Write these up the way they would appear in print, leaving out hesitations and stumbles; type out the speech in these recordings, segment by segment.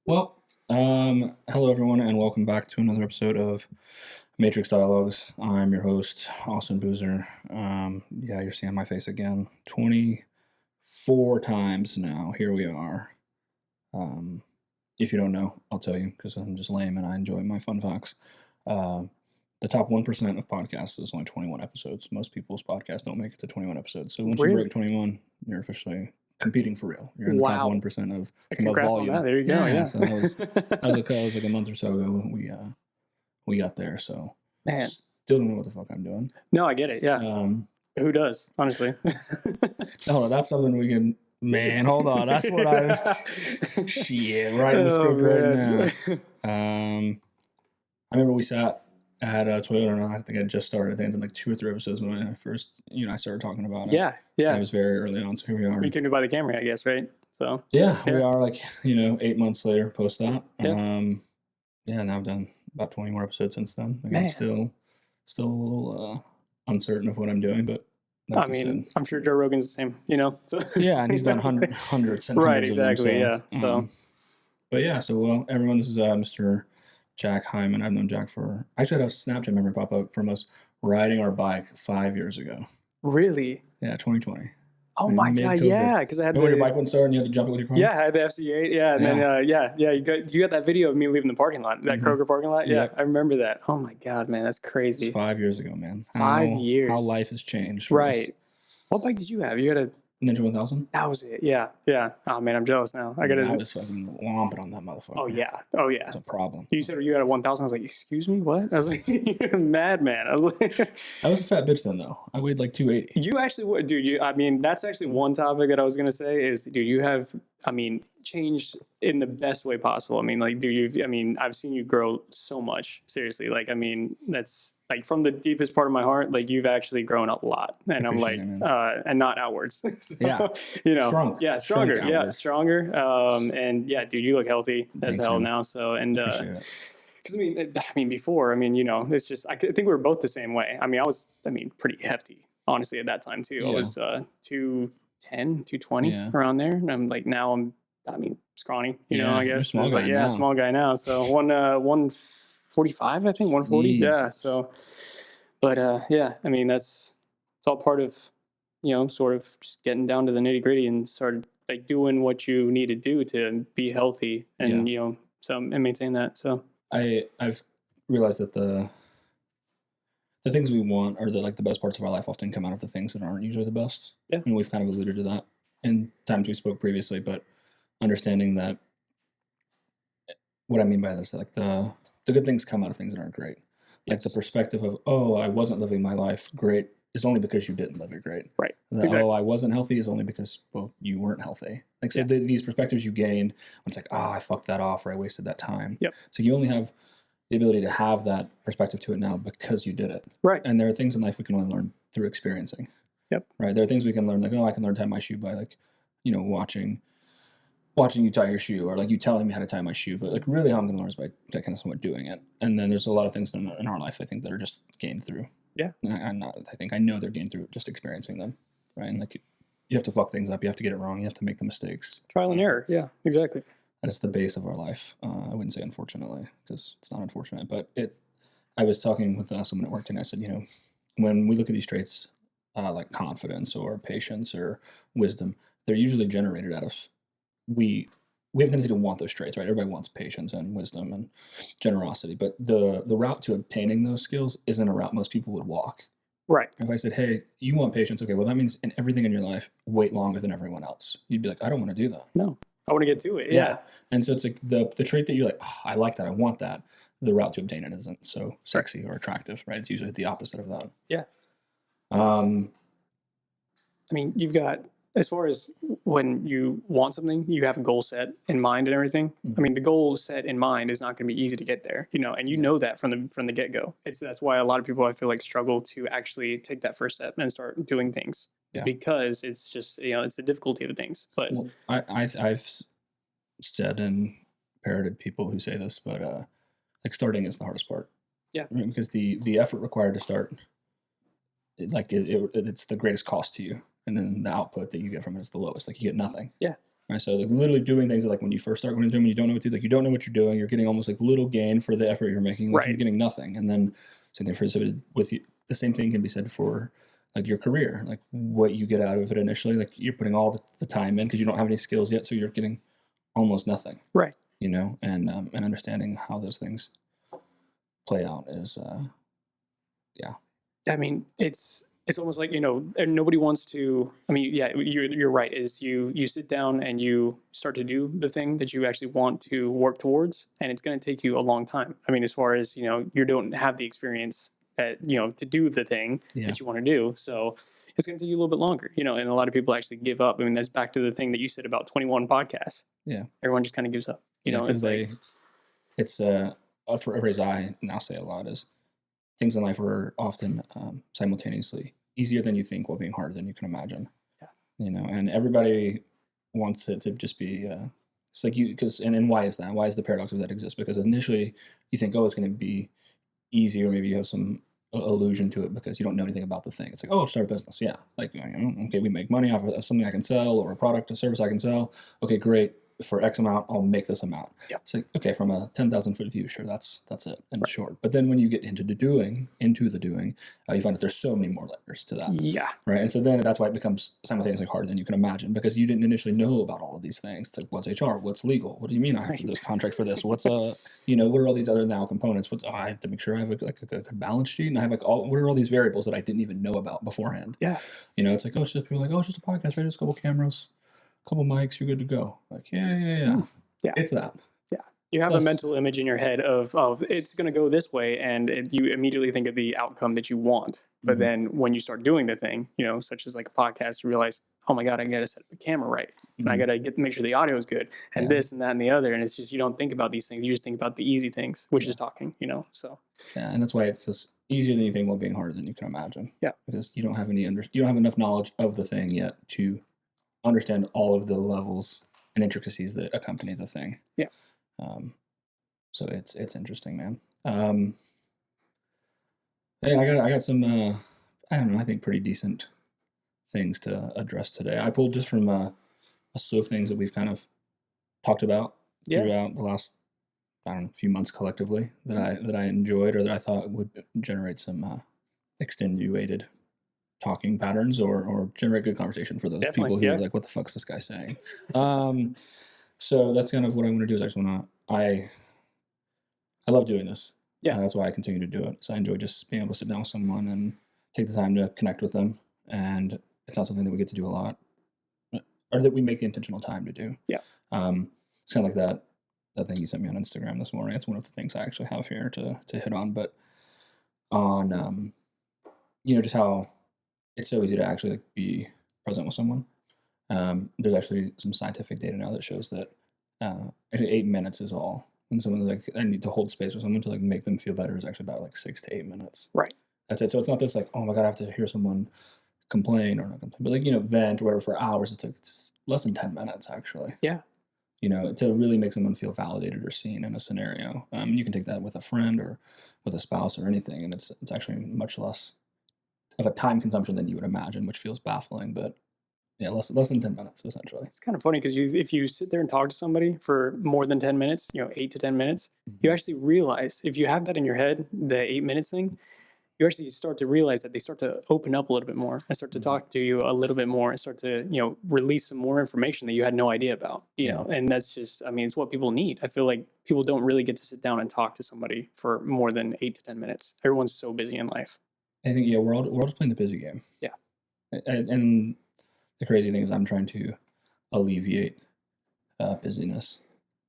Well, hello everyone, and welcome back to another episode of Matrix Dialogues. I'm your host, Austin Boozer. Yeah, you're seeing my face again 24 times now. Here we are. If you don't know, I'll tell you because I'm just lame and I enjoy my fun facts. The top 1% of podcasts is only 21 episodes. Most people's podcasts don't make it to 21 episodes. So once you break 21, you're officially competing for real. You're in the top 1% of from a volume. On that. There you go. Yeah. So that was like a month or so ago. We got there. So Man, still don't know what the fuck I'm doing. No, I get it. Yeah. Who does? Honestly. No, that's something we can. Man, hold on. That's what I was. Shit, right in the script right now. I remember we sat at Toyota, and I think I just started. I think I did like 2 or 3 episodes when I first, I started talking about it. Yeah. It was very early on, so here we are. You can do by the camera, I guess, right? So yeah, we are like 8 months later post that. Now I've done about 20 more episodes since then. I'm still a little uncertain of what I'm doing, but like I'm sure Joe Rogan's the same, So yeah, and he's done hundreds and right, hundreds exactly, of them. So, but yeah, so everyone, this is Mr. Jack Hyman. I've known Jack for, I actually had a Snapchat memory pop up from us riding our bike 5 years ago. Really? Yeah, 2020. Oh my God, yeah, because I had when your bike wouldn't start and you had to jump it with your car? Yeah, I had the FC8, and then you got that video of me leaving the parking lot, that Kroger parking lot? Yeah, I remember that. Oh my God, man, that's crazy. It's 5 years ago, man. 5 years. How life has changed. Right. What bike did you have? You had a Ninja 1000? That was it. Yeah. Oh man, I'm jealous now. I was fucking womping on that motherfucker. Oh yeah. It's a problem. You said you had a 1000. I was like, excuse me, what? I was like, you're a madman. I was like, I was a fat bitch then though. I weighed like 280. You actually would, dude. That's actually one topic that I was gonna say is, dude, you have, changed in the best way possible. I've seen you grow so much. Seriously, that's like from the deepest part of my heart. Like you've actually grown a lot, and I'm like, and not outwards. So, Shrunk. Yeah, stronger. Yeah, stronger. And yeah, dude, you look healthy as hell now. So and because before, it's just I think we were both the same way. I was pretty hefty, honestly, at that time too. Yeah. I was 210, 220 around there, and I'm like now I'm scrawny, I guess. Small guy now. Small guy now. So 145, I think 140. Jesus. Yeah. So, but it's all part of, sort of just getting down to the nitty gritty and started like doing what you need to do to be healthy and and maintain that. So I've realized that the things we want are the best parts of our life often come out of the things that aren't usually the best. Yeah. And we've kind of alluded to that in times we spoke previously, but understanding that what I mean by this, like the good things come out of things that aren't great. Like the perspective of, I wasn't living my life great is only because you didn't live it great. Right. Exactly. I wasn't healthy is only because, you weren't healthy. Like, so these perspectives you gain, it's like, I fucked that off or I wasted that time. Yep. So you only have the ability to have that perspective to it now because you did it. Right. And there are things in life we can only learn through experiencing. Yep. Right. There are things we can learn, like, I can learn to tie my shoe by watching you tie your shoe, or like you telling me how to tie my shoe, but like really how I'm going to learn is by kind of somewhat doing it. And then there's a lot of things in our life, I think, that are just gained through. Yeah. I know they're gained through just experiencing them. Right. And like you have to fuck things up. You have to get it wrong. You have to make the mistakes. Trial and error. Yeah, exactly. That's the base of our life. I wouldn't say unfortunately, because it's not unfortunate, but I was talking with someone at work and I said, when we look at these traits, like confidence or patience or wisdom, they're usually generated out of, we have a tendency to want those traits, right? Everybody wants patience and wisdom and generosity, but the route to obtaining those skills isn't a route most people would walk. Right. If I said, hey, you want patience, okay, well that means in everything in your life, wait longer than everyone else. You'd be like, I don't want to do that. No, I want to get to it. Yeah. And so it's like the trait that you're like, I like that, I want that. The route to obtain it isn't so sexy or attractive, right? It's usually the opposite of that. Yeah. You've got, as far as when you want something, you have a goal set in mind and everything. Mm-hmm. The goal set in mind is not going to be easy to get there, and you know that from the get-go. That's why a lot of people, I feel like, struggle to actually take that first step and start doing things. It's because it's just, it's the difficulty of the things. But I've said and parroted people who say this, but like starting is the hardest part. Yeah. Because the effort required to start, it's the greatest cost to you. And then the output that you get from it is the lowest. Like you get nothing. Yeah. Right. So like literally doing things like when you first start going to the gym, you don't know what to do. Like you don't know what you're doing. You're getting almost like little gain for the effort you're making. Like you're getting nothing. And then same thing with you. The same thing can be said for like your career, like what you get out of it initially. Like you're putting all the time in because you don't have any skills yet, so you're getting almost nothing. Right. You know, and understanding how those things play out is, yeah. I mean, it's almost like, nobody wants to, I mean, yeah, you're right, is you sit down and you start to do the thing that you actually want to work towards, and it's going to take you a long time. I mean, as far as, you don't have the experience that, to do the thing that you want to do. So it's going to take you a little bit longer, and a lot of people actually give up. I mean, that's back to the thing that you said about 21 podcasts. Yeah. Everyone just kind of gives up, because it's for a phrase I now say a lot is things in life are often simultaneously easier than you think while being harder than you can imagine. Yeah. And everybody wants it to just be, it's like and why is that? Why is the paradox of that exist? Because initially you think, oh, it's going to be easy, or maybe you have some allusion to it because you don't know anything about the thing. It's like, oh, start a business. Yeah. Like, okay, we make money off of something I can sell, or a product, a service I can sell. Okay, great. For X amount, I'll make this amount. Yep. It's like, okay, from a 10,000-foot view, sure, that's it, in short. But then when you get into the doing, you find that there's so many more layers to that. Yeah. Right. And so then that's why it becomes simultaneously harder than you can imagine, because you didn't initially know about all of these things. It's like, what's HR? What's legal? What do you mean I have to do this contract for this? What's what are all these other now components? I have to make sure I have a balance sheet, and I have what are all these variables that I didn't even know about beforehand? Yeah. It's like, people are like, it's just a podcast, right? Just a couple cameras, couple mics, you're good to go. Like, yeah. It's that. Yeah. You have a mental image in your head of it's going to go this way, and you immediately think of the outcome that you want. But then when you start doing the thing, such as like a podcast, you realize, oh my God, I got to set up the camera right. And I got to make sure the audio is good, and this and that and the other. And it's just, you don't think about these things. You just think about the easy things, which is talking, so. Yeah. And that's why it feels easier than you think while being harder than you can imagine. Yeah. Because you don't have enough knowledge of the thing yet to understand all of the levels and intricacies that accompany the thing. Yeah. So it's interesting, man. Hey, I got some, I don't know, I think pretty decent things to address today. I pulled just from a slew of things that we've kind of talked about throughout the last, few months collectively that I enjoyed, or that I thought would generate some extenuated talking patterns, or generate good conversation for those people who are like, what the fuck's this guy saying? So that's kind of what I want to do, is I love doing this. Yeah. That's why I continue to do it. So I enjoy just being able to sit down with someone and take the time to connect with them. And it's not something that we get to do a lot, or that we make the intentional time to do. Yeah. It's kind of like that thing you sent me on Instagram this morning. It's one of the things I actually have here to hit on, but on, just how it's so easy to actually be present with someone. There's actually some scientific data now that shows that actually 8 minutes is all. When someone's like, I need to hold space with someone to make them feel better, is actually about 6 to 8 minutes. Right. That's it. So it's not this oh my God, I have to hear someone complain, or not complain, but vent or whatever for hours. It's less than 10 minutes actually. Yeah. To really make someone feel validated or seen in a scenario. You can take that with a friend or with a spouse or anything, and it's actually much less of a time consumption than you would imagine, which feels baffling, but yeah, less than 10 minutes, essentially. It's kind of funny because if you sit there and talk to somebody for more than 10 minutes, 8 to 10 minutes, you actually realize, if you have that in your head, the 8 minutes thing, you actually start to realize that they start to open up a little bit more and start to talk to you a little bit more and start to, release some more information that you had no idea about, know, and that's just, it's what people need. I feel like people don't really get to sit down and talk to somebody for more than 8 to 10 minutes. Everyone's so busy in life. I think, we're all just playing the busy game. Yeah. And the crazy thing is I'm trying to alleviate busyness.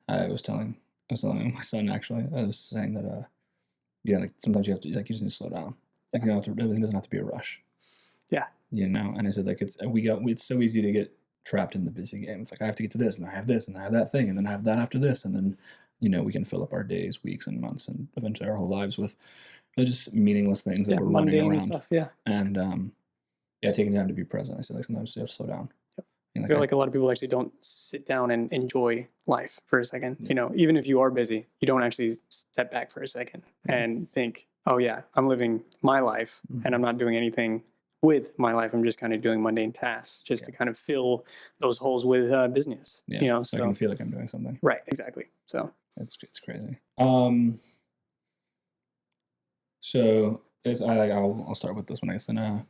I was telling my son, actually, I was saying that, sometimes you have to, you just need to slow down. Everything doesn't have to be a rush. Yeah. And I said, it's so easy to get trapped in the busy game. It's I have to get to this, and I have this, and I have that thing, and then I have that after this. And then, we can fill up our days, weeks, and months, and eventually our whole lives with just meaningless things that we're running around. Stuff, and, taking time to be present. I said, sometimes you have to slow down. Yep. I feel like a lot of people actually don't sit down and enjoy life for a second. Yeah. Even if you are busy, you don't actually step back for a second and think, oh yeah, I'm living my life and I'm not doing anything with my life, I'm just kind of doing mundane tasks just to kind of fill those holes with business. Yeah, so I can feel like I'm doing something. Right, exactly. So it's crazy. So I'll start with this one. I guess then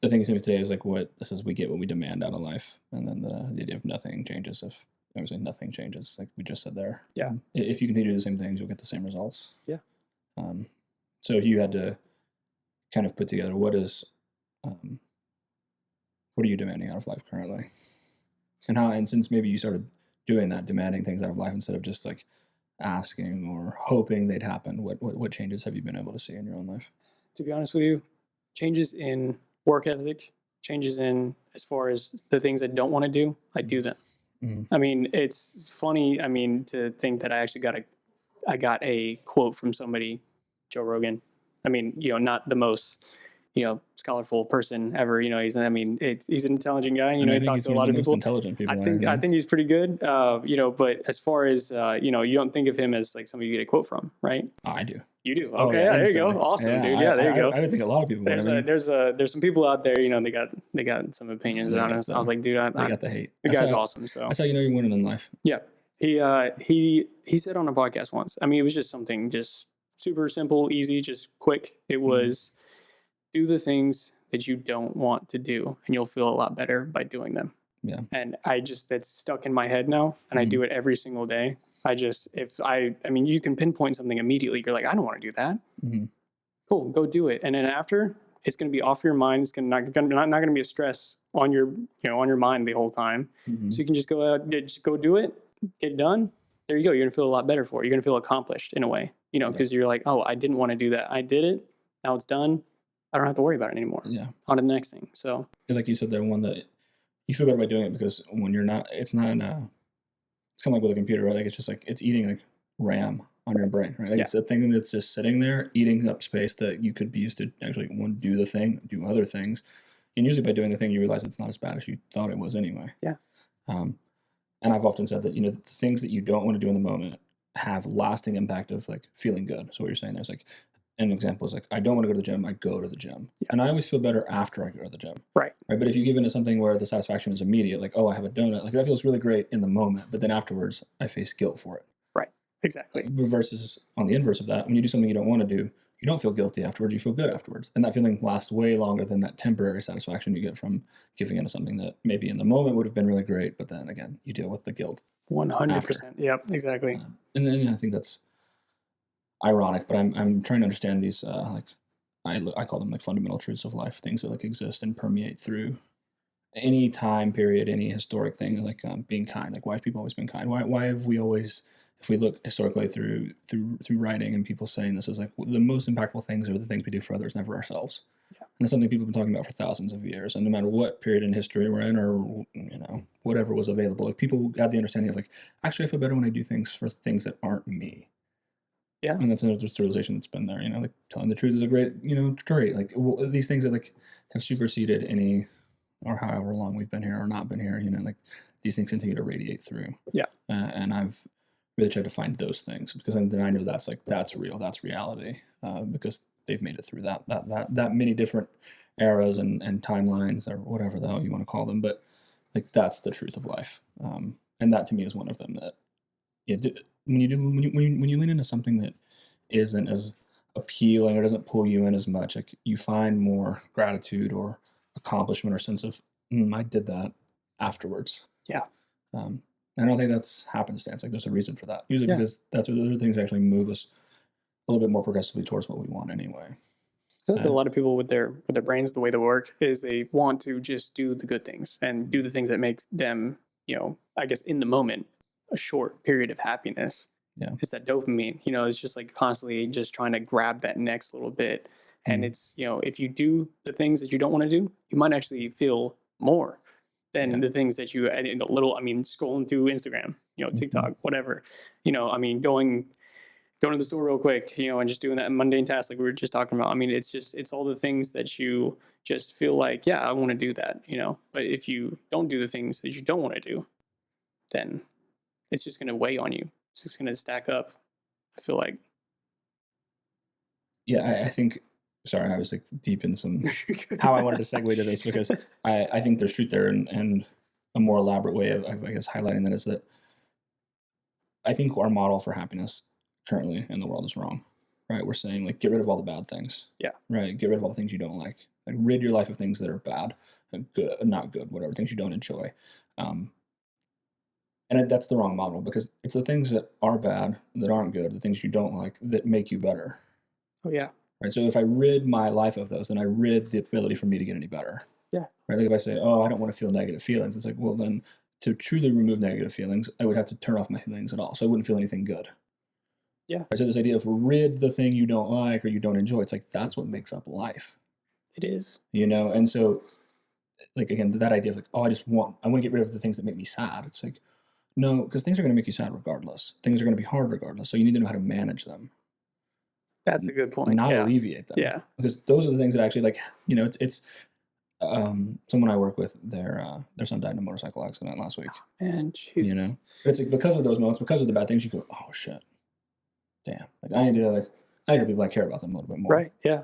the thing you said today is like what this is. We get what we demand out of life, and then the idea of nothing changes if obviously nothing changes, like we just said there. Yeah. If you continue to do the same things, you'll get the same results. Yeah. So if you had to kind of put together what are you demanding out of life currently, and since maybe you started doing that, demanding things out of life instead of just like asking or hoping they'd happen, what changes have you been able to see in your own life? To be honest with you, changes in work ethic, changes in as far as the things I don't want to do, I do them. I mean, it's funny. I mean, to think that I actually got a quote from somebody, Joe Rogan. I mean, not the most, scholarful person ever. He's an intelligent guy. He talks to a lot of people. Intelligent people. I think he's pretty good. But as far as you don't think of him as like somebody you get a quote from, right? Oh, I do. You do. Okay, there you go. Awesome, dude. Yeah, there you go. I would think a lot of people. There's some people out there. They got some opinions on us. I was like, dude, I got the hate. The guy's awesome. So that's how you know you're winning in life. Yeah. He said on a podcast once. I mean, it was just something just super simple, easy, just quick. It was do the things that you don't want to do, and you'll feel a lot better by doing them. Yeah. And that's stuck in my head now, and I do it every single day. You can pinpoint something immediately. You're like, I don't want to do that. Cool, go do it. And then after, it's going to be off your mind. It's not going to be a stress on your, on your mind the whole time. So you can just go out, just go do it, get done. There you go. You're going to feel a lot better for it. You're going to feel accomplished in a way, because you're like, oh, I didn't want to do that. I did it. Now it's done. I don't have to worry about it anymore. Yeah. On to the next thing. So like you said there, one that you feel better by doing it, because when you're not, it's not it's kind of like with a computer, right? Like it's just like, it's eating like RAM on your brain, right? Like it's a thing that's just sitting there eating up space that you could be used to actually do the thing, do other things. And usually by doing the thing, you realize it's not as bad as you thought it was anyway. Yeah. And I've often said that, the things that you don't want to do in the moment have lasting impact of like feeling good. So what you're saying is like, an example is like, I don't want to go to the gym, I go to the gym. Yeah. And I always feel better after I go to the gym. Right. But if you give into something where the satisfaction is immediate, like, oh, I have a donut, like that feels really great in the moment, but then afterwards I face guilt for it. Right. Exactly. Versus on the inverse of that, when you do something you don't want to do, you don't feel guilty afterwards, you feel good afterwards. And that feeling lasts way longer than that temporary satisfaction you get from giving into something that maybe in the moment would have been really great, but then again, you deal with the guilt. 100%. Yep, exactly. And then I think that's ironic, but I'm trying to understand these like I call them like fundamental truths of life, things that like exist and permeate through any time period, any historic thing, like being kind. Like, why have people always been kind? Why have we always, if we look historically through writing and people saying this is like the most impactful things are the things we do for others, never ourselves. Yeah. And it's something people have been talking about for thousands of years. And no matter what period in history we're in, or whatever was available, like people had the understanding of like, actually I feel better when I do things for things that aren't me. Yeah. And that's another realization that's been there, like telling the truth is a great, trait. Like these things that like have superseded any, or however long we've been here or not been here, like these things continue to radiate through. Yeah. And I've really tried to find those things, because then I know that's real, that's reality, because they've made it through that many different eras and timelines, or whatever the hell you want to call them. But like, that's the truth of life. And that to me is one of them that, when you lean into something that isn't as appealing or doesn't pull you in as much, like you find more gratitude or accomplishment or sense of I did that afterwards. Yeah. I don't think that's happenstance. Like there's a reason for that. Usually because those are things that actually move us a little bit more progressively towards what we want anyway. I feel like a lot of people with their brains, the way they work is they want to just do the good things and do the things that makes them, I guess in the moment, a short period of happiness. Yeah. It's that dopamine, it's just like constantly just trying to grab that next little bit. And it's, if you do the things that you don't want to do, you might actually feel more than the things that you, scrolling through Instagram, TikTok, whatever, going to the store real quick, and just doing that mundane task like we were just talking about. It's all the things that you just feel like, yeah, I want to do that, but if you don't do the things that you don't want to do, then it's just going to weigh on you. It's just going to stack up, I feel like. Yeah, I think sorry, I was like deep in some how I wanted to segue to this, because I think there's truth there, and a more elaborate way of I guess highlighting that is that I think our model for happiness currently in the world is wrong. Right? We're saying like get rid of all the bad things. Yeah. Right. Get rid of all the things you don't like. Like rid your life of things that are bad, good, not good, whatever, things you don't enjoy. And that's the wrong model, because it's the things that are bad, that aren't good, the things you don't like, that make you better. Oh, yeah. Right. So if I rid my life of those, then I rid the ability for me to get any better. Yeah. Right. Like if I say, oh, I don't want to feel negative feelings, it's like, well, then to truly remove negative feelings, I would have to turn off my feelings at all. So I wouldn't feel anything good. Yeah. Right? So this idea of rid the thing you don't like or you don't enjoy, it's like, that's what makes up life. It is. And so like, again, that idea of like, oh, I want to get rid of the things that make me sad. It's like, no, because things are going to make you sad regardless. Things are going to be hard regardless. So you need to know how to manage them. That's a good point. Not alleviate them. Yeah. Because those are the things that actually, like, it's someone I work with, their son died in a motorcycle accident last week. And Jesus. It's like, because of those moments, because of the bad things, you go, oh shit, damn. Like I need to people I care about them a little bit more. Right. Yeah.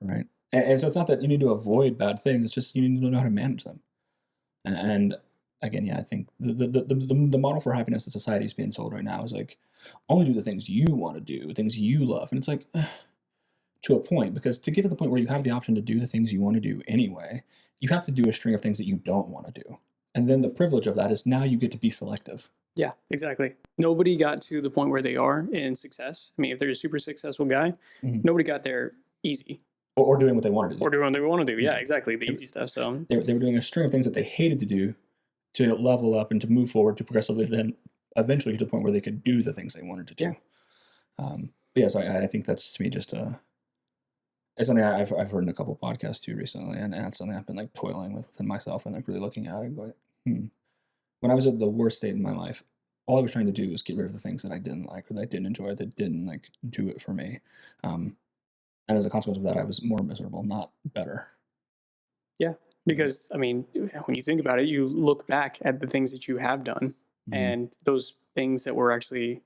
Right. And so it's not that you need to avoid bad things. It's just you need to know how to manage them. And again, yeah, I think the model for happiness that society is being sold right now is like, only do the things you want to do, things you love. And it's like, to a point, because to get to the point where you have the option to do the things you want to do anyway, you have to do a string of things that you don't want to do. And then the privilege of that is now you get to be selective. Yeah, exactly. Nobody got to the point where they are in success. I mean, if they're a super successful guy, nobody got there easy. Or doing what they wanted to do. Or doing what they want to do. Yeah, exactly. The easy stuff. So they were doing a string of things that they hated to do to level up and to move forward, to progressively then eventually get to the point where they could do the things they wanted to do. Yeah. So I think that's, to me, just it's something I've heard in a couple of podcasts too recently, and it's something I've been like toiling with within myself and like really looking at it and going, When I was at the worst state in my life, all I was trying to do was get rid of the things that I didn't like or that I didn't enjoy, that didn't like do it for me. And as a consequence of that, I was more miserable, not better. Yeah, because I mean, when you think about it, you look back at the things that you have done, and those things that were actually,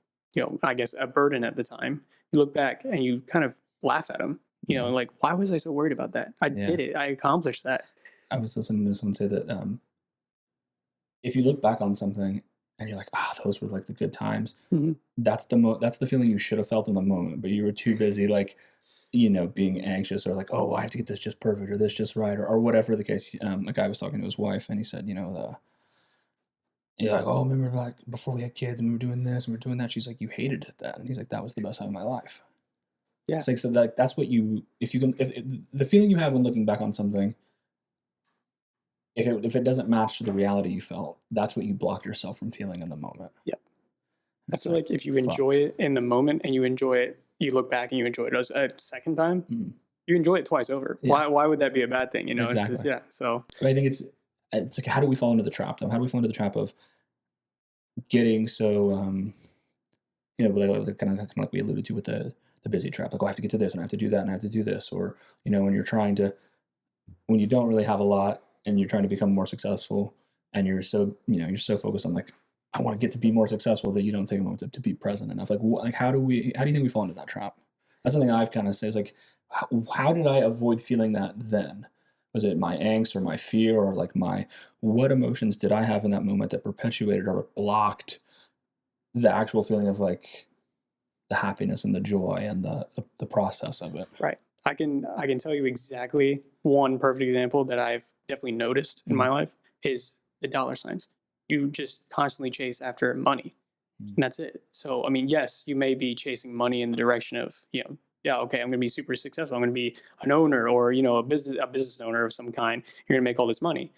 I guess, a burden at the time. You look back and you kind of laugh at them. Like, why was I so worried about that? I did it. I accomplished that. I was listening to someone say that if you look back on something and you're like, those were like the good times, that's the feeling you should have felt in the moment, but you were too busy like, being anxious or like, oh, I have to get this just perfect or this just right or whatever the case. A guy was talking to his wife and he said, like, oh, remember like before we had kids and we were doing this and we were doing that. She's like, you hated it then. And he's like, that was the best time of my life. Yeah. It's like, so like, that's what if the feeling you have when looking back on something, if it doesn't match the reality you felt, that's what you block yourself from feeling in the moment. Yeah. I feel like if you enjoy it in the moment and you enjoy it, you look back and you enjoy it a second time, you enjoy it twice over. Yeah. Why would that be a bad thing? Exactly. It's just, so. But I think it's like, how do we fall into the trap though? How do we fall into the trap of getting so, kind of like we alluded to with the busy trap, like, oh, I have to get to this and I have to do that and I have to do this. Or, when you don't really have a lot and you're trying to become more successful and you're so focused on like, I want to get to be more successful that you don't take a moment to be present enough. Like how do you think we fall into that trap? That's something I've kind of said is like, how did I avoid feeling that then? Was it my angst or my fear or like what emotions did I have in that moment that perpetuated or blocked the actual feeling of like the happiness and the joy and the process of it? Right. I can tell you exactly one perfect example that I've definitely noticed in my life is the dollar signs. You just constantly chase after money, and that's it. So, I mean, yes, you may be chasing money in the direction of, okay, I'm going to be super successful. I'm going to be an owner or, a business owner of some kind. You're going to make all this money.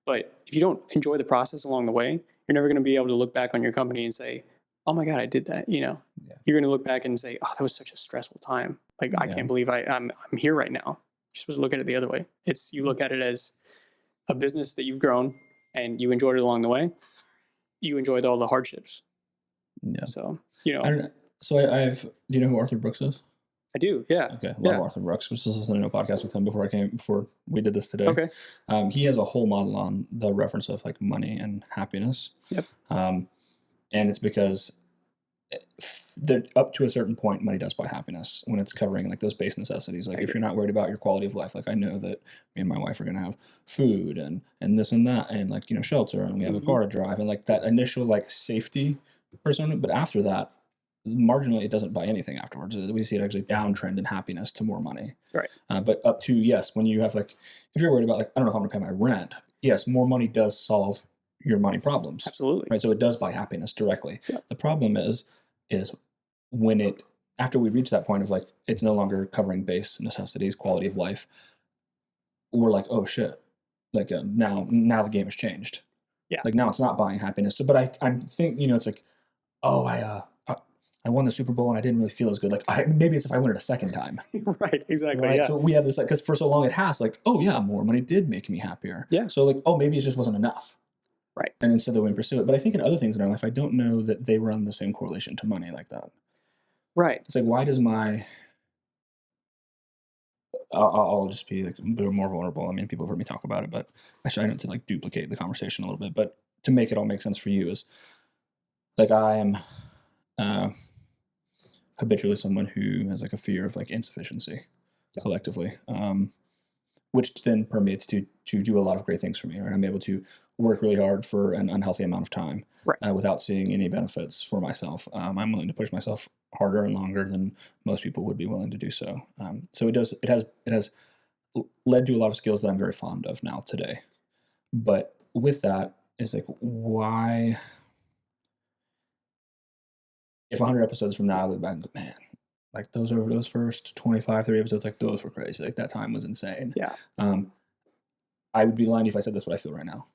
But if you don't enjoy the process along the way, you're never going to be able to look back on your company and say, oh my God, I did that. You're going to look back and say, oh, that was such a stressful time. Like, I can't believe I'm here right now. You're supposed to look at it the other way. You look at it as a business that you've grown and you enjoyed it along the way. You enjoyed all the hardships. Yeah. So, I don't know. So do you know who Arthur Brooks is? I do. Yeah. Okay. Love Arthur Brooks. I was just listening to a podcast with him before we did this today. Okay. He has a whole model on the reference of like money and happiness. Yep. And it's because up to a certain point, money does buy happiness when it's covering like those base necessities. Like if you're not worried about your quality of life, like I know that me and my wife are going to have food and this and that, and like, you know, shelter, and we have a car to drive, and like that initial like safety persona. But after that, marginally, it doesn't buy anything afterwards. We see it actually downtrend in happiness to more money. Right. But up to, yes, when you have like, if you're worried about like, I don't know if I'm going to pay my rent. Yes, more money does solve your money problems. Absolutely. Right. So it does buy happiness directly. Yeah. The problem is when it, after we reach that point of like, it's no longer covering base necessities, quality of life, we're like, oh shit. Like now the game has changed. Yeah. Like now it's not buying happiness. So, but I think, you know, it's like, oh, I won the Super Bowl and I didn't really feel as good. Like maybe it's if I won it a second time. Right, exactly. Right. Yeah. So we have this like, because for so long it has like, oh yeah, more money did make me happier. Yeah. So like, oh, maybe it just wasn't enough. Right. And instead we pursue it. But I think in other things in our life, I don't know that they run the same correlation to money like that. Right. It's like, why does I'll just be like more vulnerable. I mean, people have heard me talk about it, but actually I need to like duplicate the conversation a little bit. But to make it all make sense for you is like I am habitually someone who has like a fear of like insufficiency collectively, which then permeates to do a lot of great things for me. Right? I'm able to work really hard for an unhealthy amount of time without seeing any benefits for myself. I'm willing to push myself harder and longer than most people would be willing to do so. So it has led to a lot of skills that I'm very fond of now today. But with that is like, why, if 100 episodes from now I look back and go, man, like those first 25, 30 episodes, like those were crazy. Like that time was insane. Yeah. I would be lying if I said that's what I feel right now.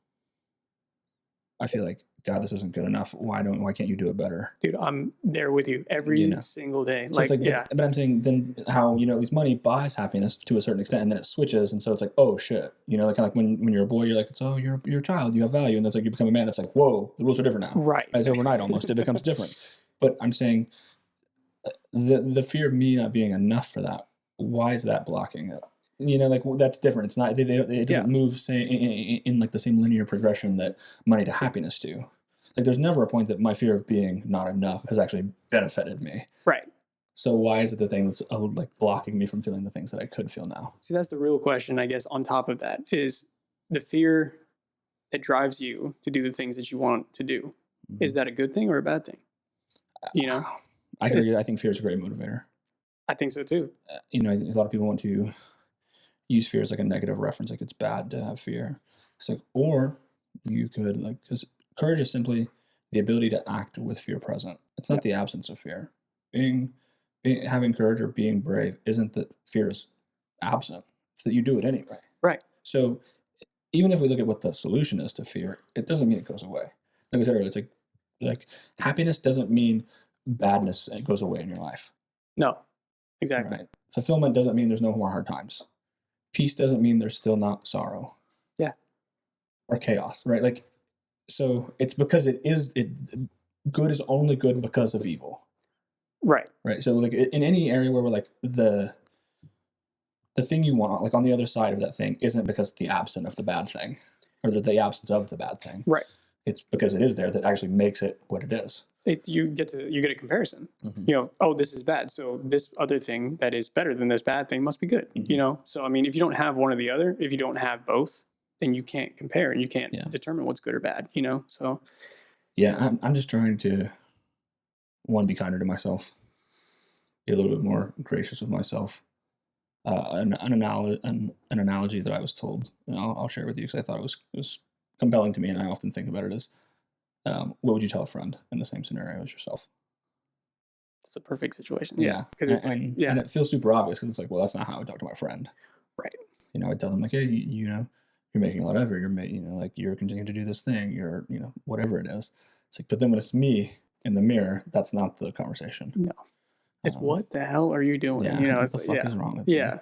I feel like, God, this isn't good enough. Why can't you do it better? Dude, I'm there with you every single day. So like, yeah. But I'm saying then how, you know, at least money buys happiness to a certain extent, and then it switches. And so it's like, oh shit, you know, like kind of like when you're a boy, you're like, it's, oh, you're a child, you have value. And that's like, you become a man. It's like, whoa, the rules are different now. Right. It's overnight almost. It becomes different. But I'm saying the fear of me not being enough for that, why is that blocking it? You know, like that's different. It's not, it doesn't move say in like the same linear progression that money to happiness do. Like there's never a point that my fear of being not enough has actually benefited me. Right. So why is it the thing that's like blocking me from feeling the things that I could feel now? See, that's the real question, I guess, on top of that is the fear that drives you to do the things that you want to do. Mm-hmm. Is that a good thing or a bad thing? You know? I agree. I think fear is a great motivator. I think so too. You know, a lot of people want to use fear as like a negative reference, like it's bad to have fear. It's like, or you could like, because courage is simply the ability to act with fear present. It's not the absence of fear. Having courage or being brave isn't that fear is absent. It's that you do it anyway. Right. So even if we look at what the solution is to fear, it doesn't mean it goes away. Like I said earlier, it's like happiness doesn't mean badness goes away in your life. No, exactly. Right? Fulfillment doesn't mean there's no more hard times. Peace doesn't mean there's still not sorrow. Yeah. Or chaos, right? Like, so it's because good is only good because of evil. Right. Right. So like in any area where we're like the thing you want, like on the other side of that thing isn't because the absence of the bad thing or the absence of the bad thing. Right. It's because it is there that actually makes it what it is. You get a comparison. Mm-hmm. You know, oh, this is bad, so this other thing that is better than this bad thing must be good. Mm-hmm. You know, so I mean, if you don't have one or the other, if you don't have both, then you can't compare and you can't determine what's good or bad. You know, so yeah, I'm just trying to be kinder to myself, be a little bit more gracious with myself. An analogy that I was told, and I'll share with you because I thought it was compelling to me, and I often think about it as. What would you tell a friend in the same scenario as yourself? It's a perfect situation. Yeah. Because it's and it feels super obvious because it's like, well, that's not how I would talk to my friend. Right. You know, I tell them like, hey, you know, you're making a lot of effort. You're making, you know, like you're continuing to do this thing. You're, you know, whatever it is. It's like, but then when it's me in the mirror, that's not the conversation. No. It's what the hell are you doing? Yeah, you know, what the fuck is wrong with you? Yeah.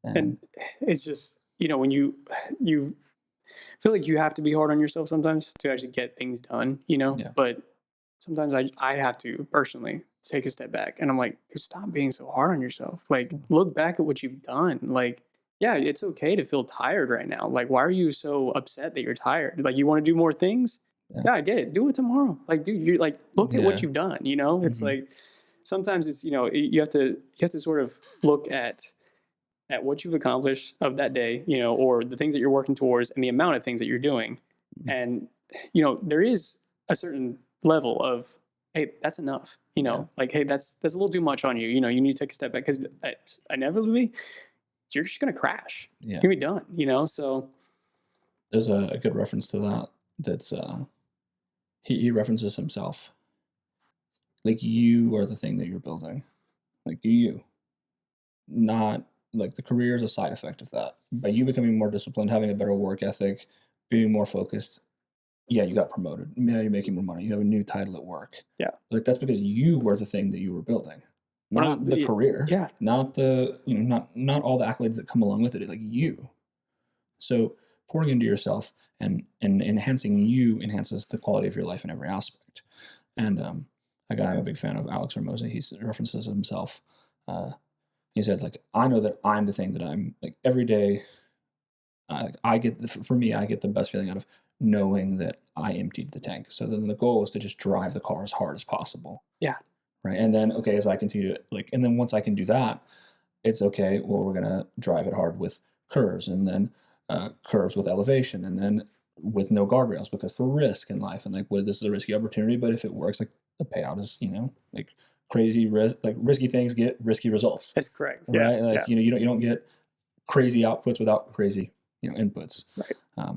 And it's just, you know, when you feel like you have to be hard on yourself sometimes to actually get things done, you know, but sometimes I have to personally take a step back and I'm like, dude, stop being so hard on yourself. Like, look back at what you've done. Like, yeah, it's okay to feel tired right now. Like, why are you so upset that you're tired? Like, you want to do more things? Yeah, I get it. Do it tomorrow. Like, dude, you're like, look at what you've done, you know? It's like, sometimes it's, you have to sort of look at what you've accomplished of that day, or the things that you're working towards and the amount of things that you're doing. And, there is a certain level of, hey, that's enough, like, hey, that's a little too much on you. You need to take a step back, because inevitably you're just going to crash. Yeah. You're going to be done, so. There's a good reference to that. That's, he references himself. Like, you are the thing that you're building. Like, you. Not, like, the career is a side effect of that. By you becoming more disciplined, having a better work ethic, being more focused, yeah, you got promoted. Yeah, you're making more money. You have a new title at work. Yeah. Like, that's because you were the thing that you were building. Not the career. Yeah. Not the, not all the accolades that come along with it. Like, you. So pouring into yourself and enhancing you enhances the quality of your life in every aspect. And a guy I'm a big fan of, Alex Ramosa, he references himself. He said, like, I know that I'm the thing that I'm, like, every day, I get the best feeling out of knowing that I emptied the tank. So then the goal is to just drive the car as hard as possible. Yeah. Right. And then, okay, as I continue to, like, and then once I can do that, it's okay, well, we're going to drive it hard with curves, and then curves with elevation, and then with no guardrails, because for risk in life, and like, this is a risky opportunity, but if it works, like, the payout is, like, crazy risk, like, risky things get risky results. That's correct. Right. Yeah. Like, you don't get crazy outputs without crazy, inputs. Right.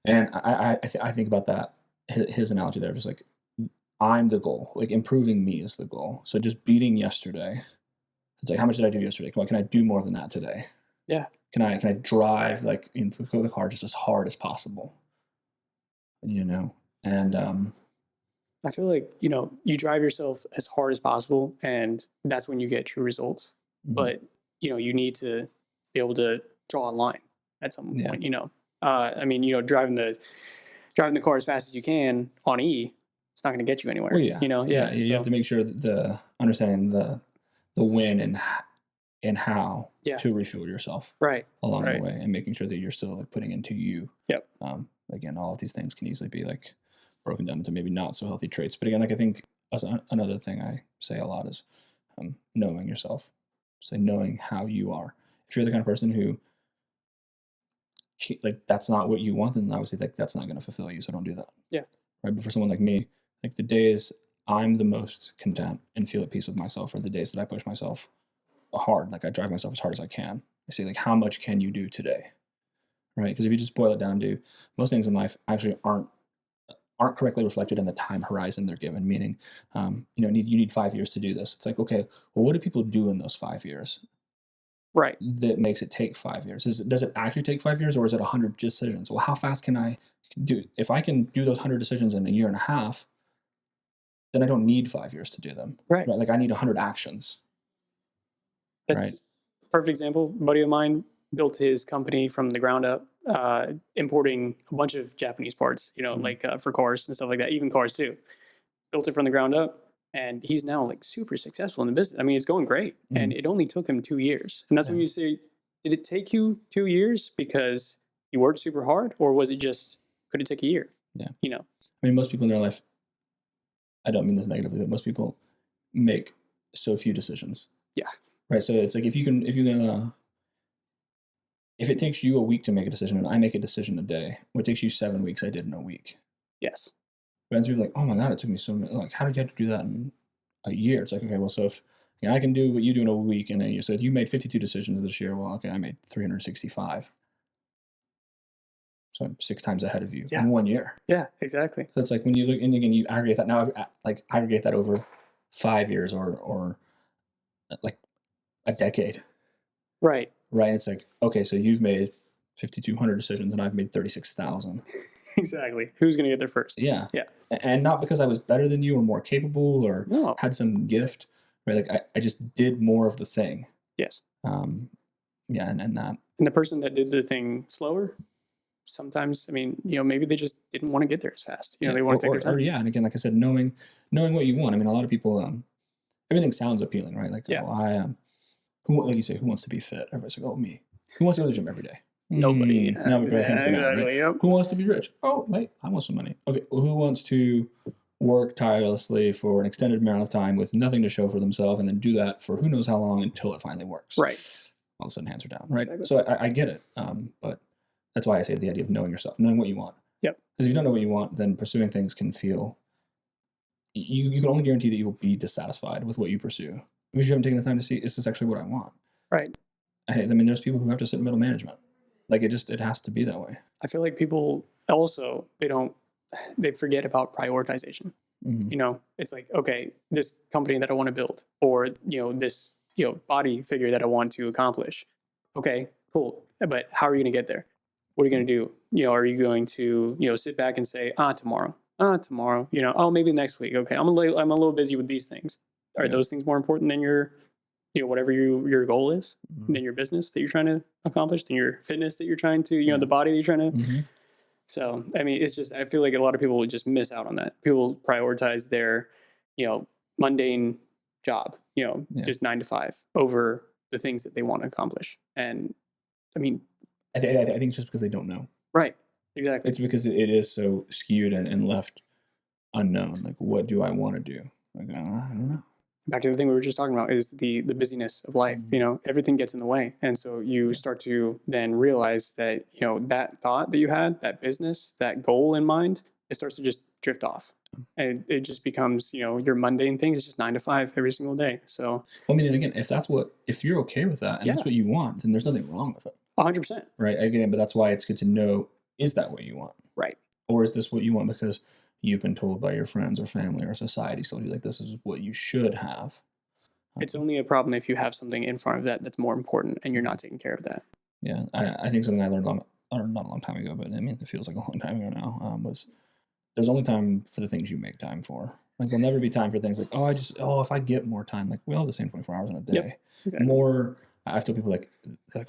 And I think about that, his analogy there, just like, I'm the goal, like, improving me is the goal. So just beating yesterday, it's like, how much did I do yesterday? Come on, can I do more than that today? Yeah. Can I drive, like, into the car just as hard as possible? And I feel like, you drive yourself as hard as possible, and that's when you get true results. Mm-hmm. But, you need to be able to draw a line at some point, I mean, driving the car as fast as you can on E, it's not going to get you anywhere. Well, yeah. You so have to make sure that understanding the when and how to refuel yourself along the way, and making sure that you're still, like, putting into you. Yep. Again, all of these things can easily be, like, broken down into maybe not so healthy traits. But again, like, I think another thing I say a lot is knowing yourself. So knowing how you are. If you're the kind of person who, like, that's not what you want, then obviously, like, that's not going to fulfill you. So don't do that. Yeah. Right. But for someone like me, like, the days I'm the most content and feel at peace with myself are the days that I push myself hard. Like, I drive myself as hard as I can. I say, like, how much can you do today? Right. Because if you just boil it down to, most things in life actually aren't correctly reflected in the time horizon they're given. Meaning, you need 5 years to do this. It's like, okay, well, what do people do in those 5 years? Right. That makes it take 5 years. Does it actually take 5 years, or is it 100 decisions? Well, how fast can I do? If I can do those 100 decisions in a year and a half, then I don't need 5 years to do them. Right. Like, I need 100 actions. That's a perfect example. A buddy of mine built his company from the ground up, importing a bunch of Japanese parts, like for cars and stuff like that, even cars too. Built it from the ground up, and he's now, like, super successful in the business. I mean, it's going great, and it only took him 2 years. And that's when you say, did it take you 2 years because you worked super hard, or was it just, could it take a year? Yeah. I mean, most people in their life, I don't mean this negatively, but most people make so few decisions. Yeah. Right. So it's like, if it takes you a week to make a decision and I make a decision a day, what takes you 7 weeks, I did in a week. Yes. But people are like, oh my God, it took me so many, like, how did you have to do that in a year? It's like, okay, well, so if I can do what you do in a week in a year, so if you made 52 decisions this year, well, okay, I made 365. So I'm 6 times ahead of you in 1 year. Yeah, exactly. So it's like, when you look, and again, you aggregate that now, like, aggregate that over 5 years or like a decade. Right. Right. It's like, okay, so you've made 5,200 decisions and I've made 36,000. Exactly. Who's going to get there first? Yeah. Yeah. And not because I was better than you or more capable or had some gift, right? Like, I just did more of the thing. Yes. Yeah. And that. And the person that did the thing slower, sometimes, I mean, maybe they just didn't want to get there as fast. They want to take their time. And again, like I said, knowing what you want. I mean, a lot of people, everything sounds appealing, right? Like, like you say, who wants to be fit? Everybody's like, oh, me. Who wants to go to the gym every day? Nobody. Nobody. Exactly. Right? Who wants to be rich? Oh, wait, I want some money. Okay, well, who wants to work tirelessly for an extended amount of time with nothing to show for themselves, and then do that for who knows how long until it finally works. Right. All of a sudden, hands are down. Right. Exactly. So I get it. But that's why I say the idea of knowing yourself, knowing what you want. Yep. Because if you don't know what you want, then pursuing things can feel. You can only guarantee that you will be dissatisfied with what you pursue because you haven't taken the time to see, is this actually what I want? Right. I mean, there's people who have to sit in middle management. Like, it has to be that way. I feel like people also, they forget about prioritization. Mm-hmm. It's like, okay, this company that I want to build, or, this, body figure that I want to accomplish. Okay, cool. But how are you going to get there? What are you going to do? Are you going to, sit back and say, tomorrow, maybe next week. Okay, I'm a little busy with these things. Are those things more important than your, whatever your goal is, mm-hmm. than your business that you're trying to accomplish, than your fitness that you're trying to, the body that you're trying to. Mm-hmm. So, I mean, it's just, I feel like a lot of people would just miss out on that. People prioritize their, mundane job, just 9 to 5 over the things that they want to accomplish. And I mean, I think it's just because they don't know. Right. Exactly. It's because it is so skewed and left unknown. Like, what do I want to do? Like, I don't know. Back to the thing we were just talking about is the busyness of life. Mm-hmm. Everything gets in the way. And so you start to then realize that, that thought that you had, that business, that goal in mind, it starts to just drift off. And it just becomes, your mundane thing is just 9 to 5 every single day. So, well, I mean, and again, if you're okay with that and that's what you want, then there's nothing wrong with it. 100%. Right. Again, but that's why it's good to know, is that what you want? Right. Or is this what you want because you've been told by your friends or family or society, so you're like, this is what you should have. It's only a problem if you have something in front of that that's more important and you're not taking care of that. Yeah. I think something I learned not a long time ago, but I mean, it feels like a long time ago now, was there's only time for the things you make time for. Like, there'll never be time for things like, if I get more time, like, we all have the same 24 hours in a day. Yep, exactly. More, I've told people like,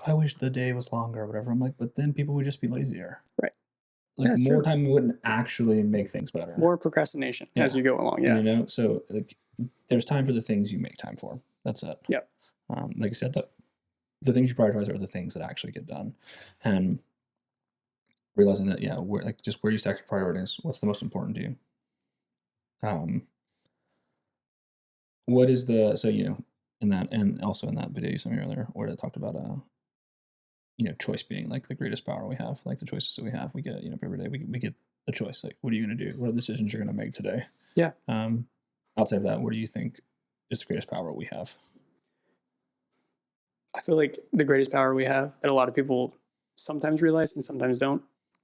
I wish the day was longer or whatever. I'm like, but then people would just be lazier. Right. Like, more time wouldn't actually make things better. More procrastination as you go along. Yeah. So like, there's time for the things you make time for. That's it. Yep. Like I said, the things you prioritize are the things that actually get done. And realizing that, where you stack your priorities, what's the most important to you? What is in that, and also in that video you sent me earlier, where they talked about, choice being like the greatest power we have, like the choices that we have, we get, every day we get the choice. Like, what are you going to do? What are the decisions you're going to make today? Yeah. Outside of that, what do you think is the greatest power we have? I feel like the greatest power we have that a lot of people sometimes realize and sometimes don't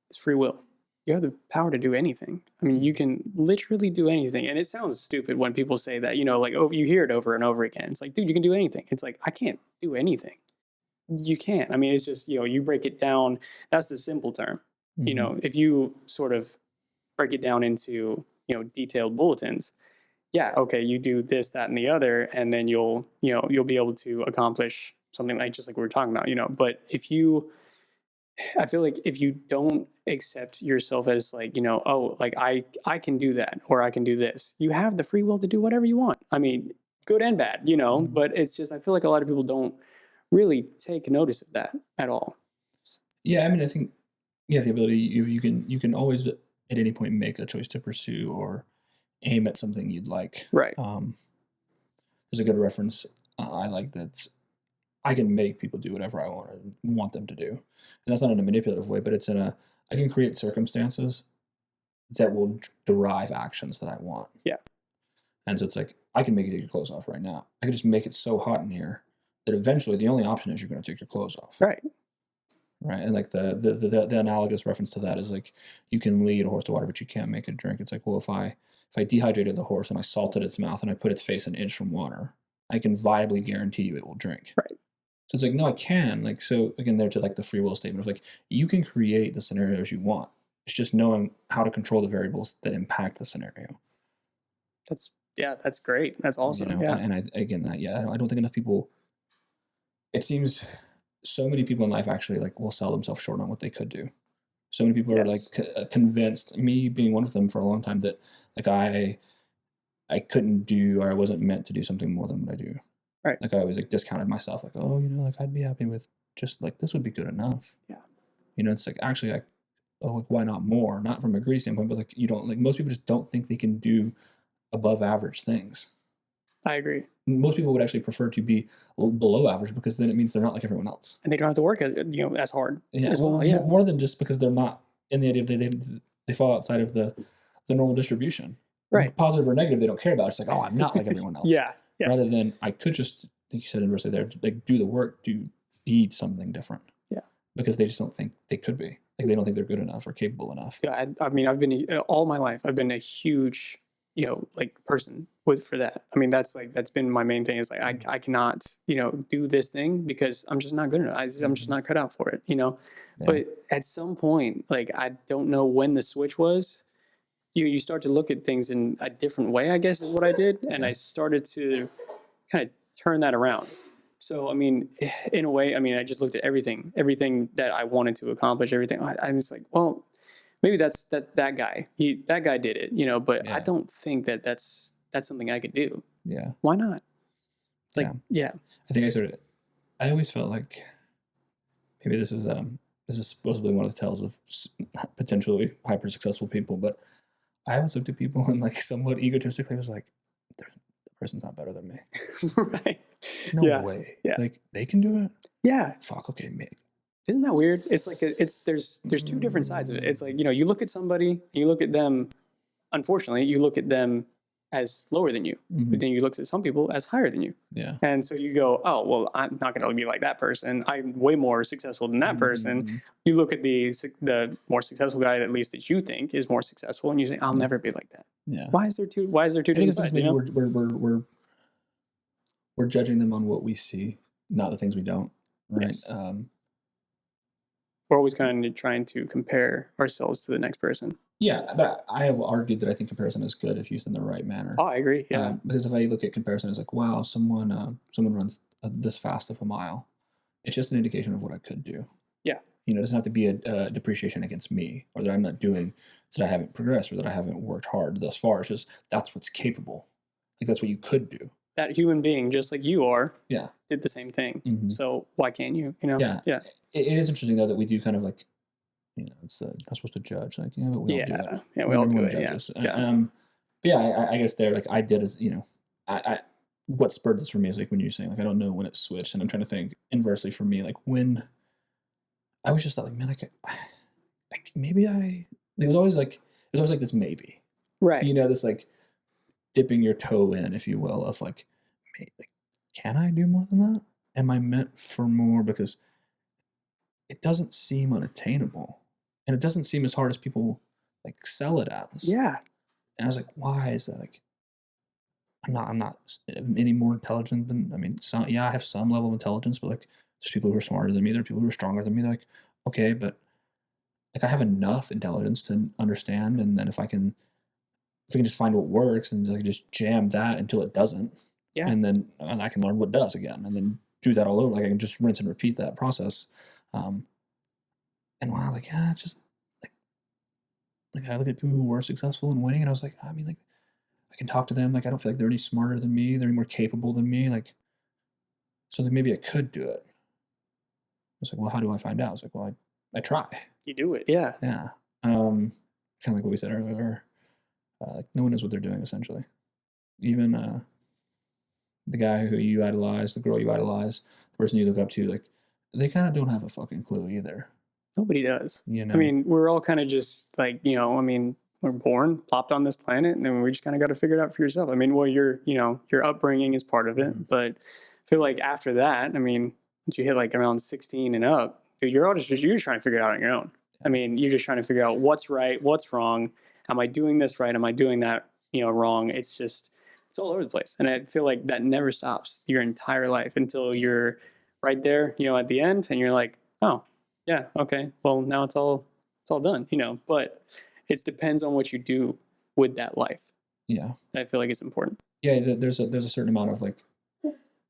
is free will. You have the power to do anything. I mean, you can literally do anything. And it sounds stupid when people say that, like, you hear it over and over again. It's like, dude, you can do anything. It's like, I can't do anything. You can't. I mean, it's just, you break it down. That's the simple term. Mm-hmm. If you sort of break it down into, detailed bulletins, okay, you do this, that, and the other, and then you'll be able to accomplish something like, just like we were talking about, but I feel like if you don't accept yourself as like, like I can do that, or I can do this, you have the free will to do whatever you want. I mean, good and bad, Mm-hmm. but it's just, I feel like a lot of people don't really take notice of that at all. Yeah. I mean, I think, the ability, you can always at any point make a choice to pursue or aim at something you'd like. Right. There's a good reference I like that I can make people do whatever I want them to do. And that's not in a manipulative way, but it's I can create circumstances that will derive actions that I want. Yeah. And so it's like, I can make you take your clothes off right now. I can just make it so hot in here that eventually the only option is you're going to take your clothes off. Right. Right. And like the analogous reference to that is like, you can lead a horse to water, but you can't make it drink. It's like, well, if I dehydrated the horse and I salted its mouth and I put its face an inch from water, I can viably guarantee you it will drink. Right. So it's like, no, I can. Like, so again, there to like the free will statement of like, you can create the scenarios you want. It's just knowing how to control the variables that impact the scenario. That's great. That's awesome. Yeah. And I don't think enough people, it seems so many people in life actually like will sell themselves short on what they could do. So many people are like convinced, me being one of them for a long time, that like I couldn't do, or I wasn't meant to do something more than what I do. Right. Like, I always like discounted myself, like, like I'd be happy with just like, this would be good enough. Yeah. It's like, actually oh, like, why not more? Not from a greedy standpoint, but like you don't like most people just don't think they can do above average things. I agree. Most people would actually prefer to be below average because then it means they're not like everyone else, and they don't have to work as as hard. Yeah, as well, yeah. More than just because they're not in the idea of they fall outside of the normal distribution. Right. Positive or negative, they don't care about. It's like, oh, I'm not like everyone else. Yeah. Rather than I could just, like you said inversely there, like do the work to be something different. Yeah. Because they just don't think they could be. Like they don't think they're good enough or capable enough. Yeah. I mean, I've been all my life. I've been a huge, like person for that. I mean, that's been my main thing is like, I cannot, do this thing because I'm just not good enough. I'm just not cut out for it, Yeah. But at some point, like, I don't know when the switch was, you start to look at things in a different way, I guess is what I did. And I started to kind of turn that around. So, I mean, in a way, I mean, I just looked at everything that I wanted to accomplish, everything. I was like, well, maybe that's that guy. That guy did it, but I don't think that's something I could do. Yeah. Why not? Like, yeah. I think I always felt like maybe this is supposedly one of the tells of potentially hyper successful people, but I always looked at people and like somewhat egotistically was like, the person's not better than me. Right. No way. Yeah. Like they can do it. Yeah. Fuck. Okay. Me. Isn't that weird? It's like there's two different sides of it. It's like, you look at somebody, you look at them, unfortunately, you look at them as lower than you, but then you look at some people as higher than you. Yeah. And so you go, oh, well, I'm not going to be like that person. I'm way more successful than that person. You look at the more successful guy, at least that you think is more successful, and you say, I'll never be like that. Yeah. Why is there two different sides? Maybe we're judging them on what we see, not the things we don't. Right. Yes. We're always kind of trying to compare ourselves to the next person. Yeah, but I have argued that I think comparison is good if used in the right manner. Oh, I agree. Yeah, because if I look at comparison as like, wow, someone runs this fast of a mile, it's just an indication of what I could do. Yeah, it doesn't have to be a depreciation against me or that I'm not doing, that I haven't progressed or that I haven't worked hard thus far. It's just that's what's capable. Like that's what you could do. That human being, just like you are, did the same thing. So why can't you? Yeah. It is interesting though that we do kind of like. It's not supposed to judge. Like, yeah, but we all do it. Yeah, we all do it. I guess there, like, I did, I what spurred this for me is like when you're saying like I don't know when it switched, and I'm trying to think inversely for me, like when I was just like, man, it was always like this maybe, right? This like dipping your toe in, if you will, of like can I do more than that? Am I meant for more? Because it doesn't seem unattainable. And it doesn't seem as hard as people like sell it as. Yeah. And I was like, why is that? Like, I'm not any more intelligent than, I have some level of intelligence, but like there's people who are smarter than me. There are people who are stronger than me. They're like, okay, but like I have enough intelligence to understand. And then if I can just find what works and like just jam that until it doesn't. Yeah. And then I can learn what does again and then do that all over. Like I can just rinse and repeat that process. And wow, like, it's just like I look at people who were successful and winning, and I was like, I can talk to them. Like, I don't feel like they're any smarter than me. They're any more capable than me. Like, so then maybe I could do it. I was like, well, how do I find out? I was like, well, I try. You do it, yeah. Yeah. Kind of like what we said earlier. Like, no one knows what they're doing, essentially. Even the guy who you idolize, the girl you idolize, the person you look up to, like, they kind of don't have a fucking clue either. Nobody does. I mean, we're all kind of just like, we're born, plopped on this planet, and then we just kind of got to figure it out for yourself. I mean, well, your upbringing is part of it, but I feel like after that, I mean, once you hit like around 16 and up, dude, you're just trying to figure it out on your own. I mean, you're just trying to figure out what's right, what's wrong. Am I doing this right? Am I doing that, wrong? It's all over the place. And I feel like that never stops your entire life until you're right there, at the end, and you're like, oh, yeah, okay, well, now it's all done, but it depends on what you do with that life. Yeah. I feel like it's important. Yeah, there's a certain amount of like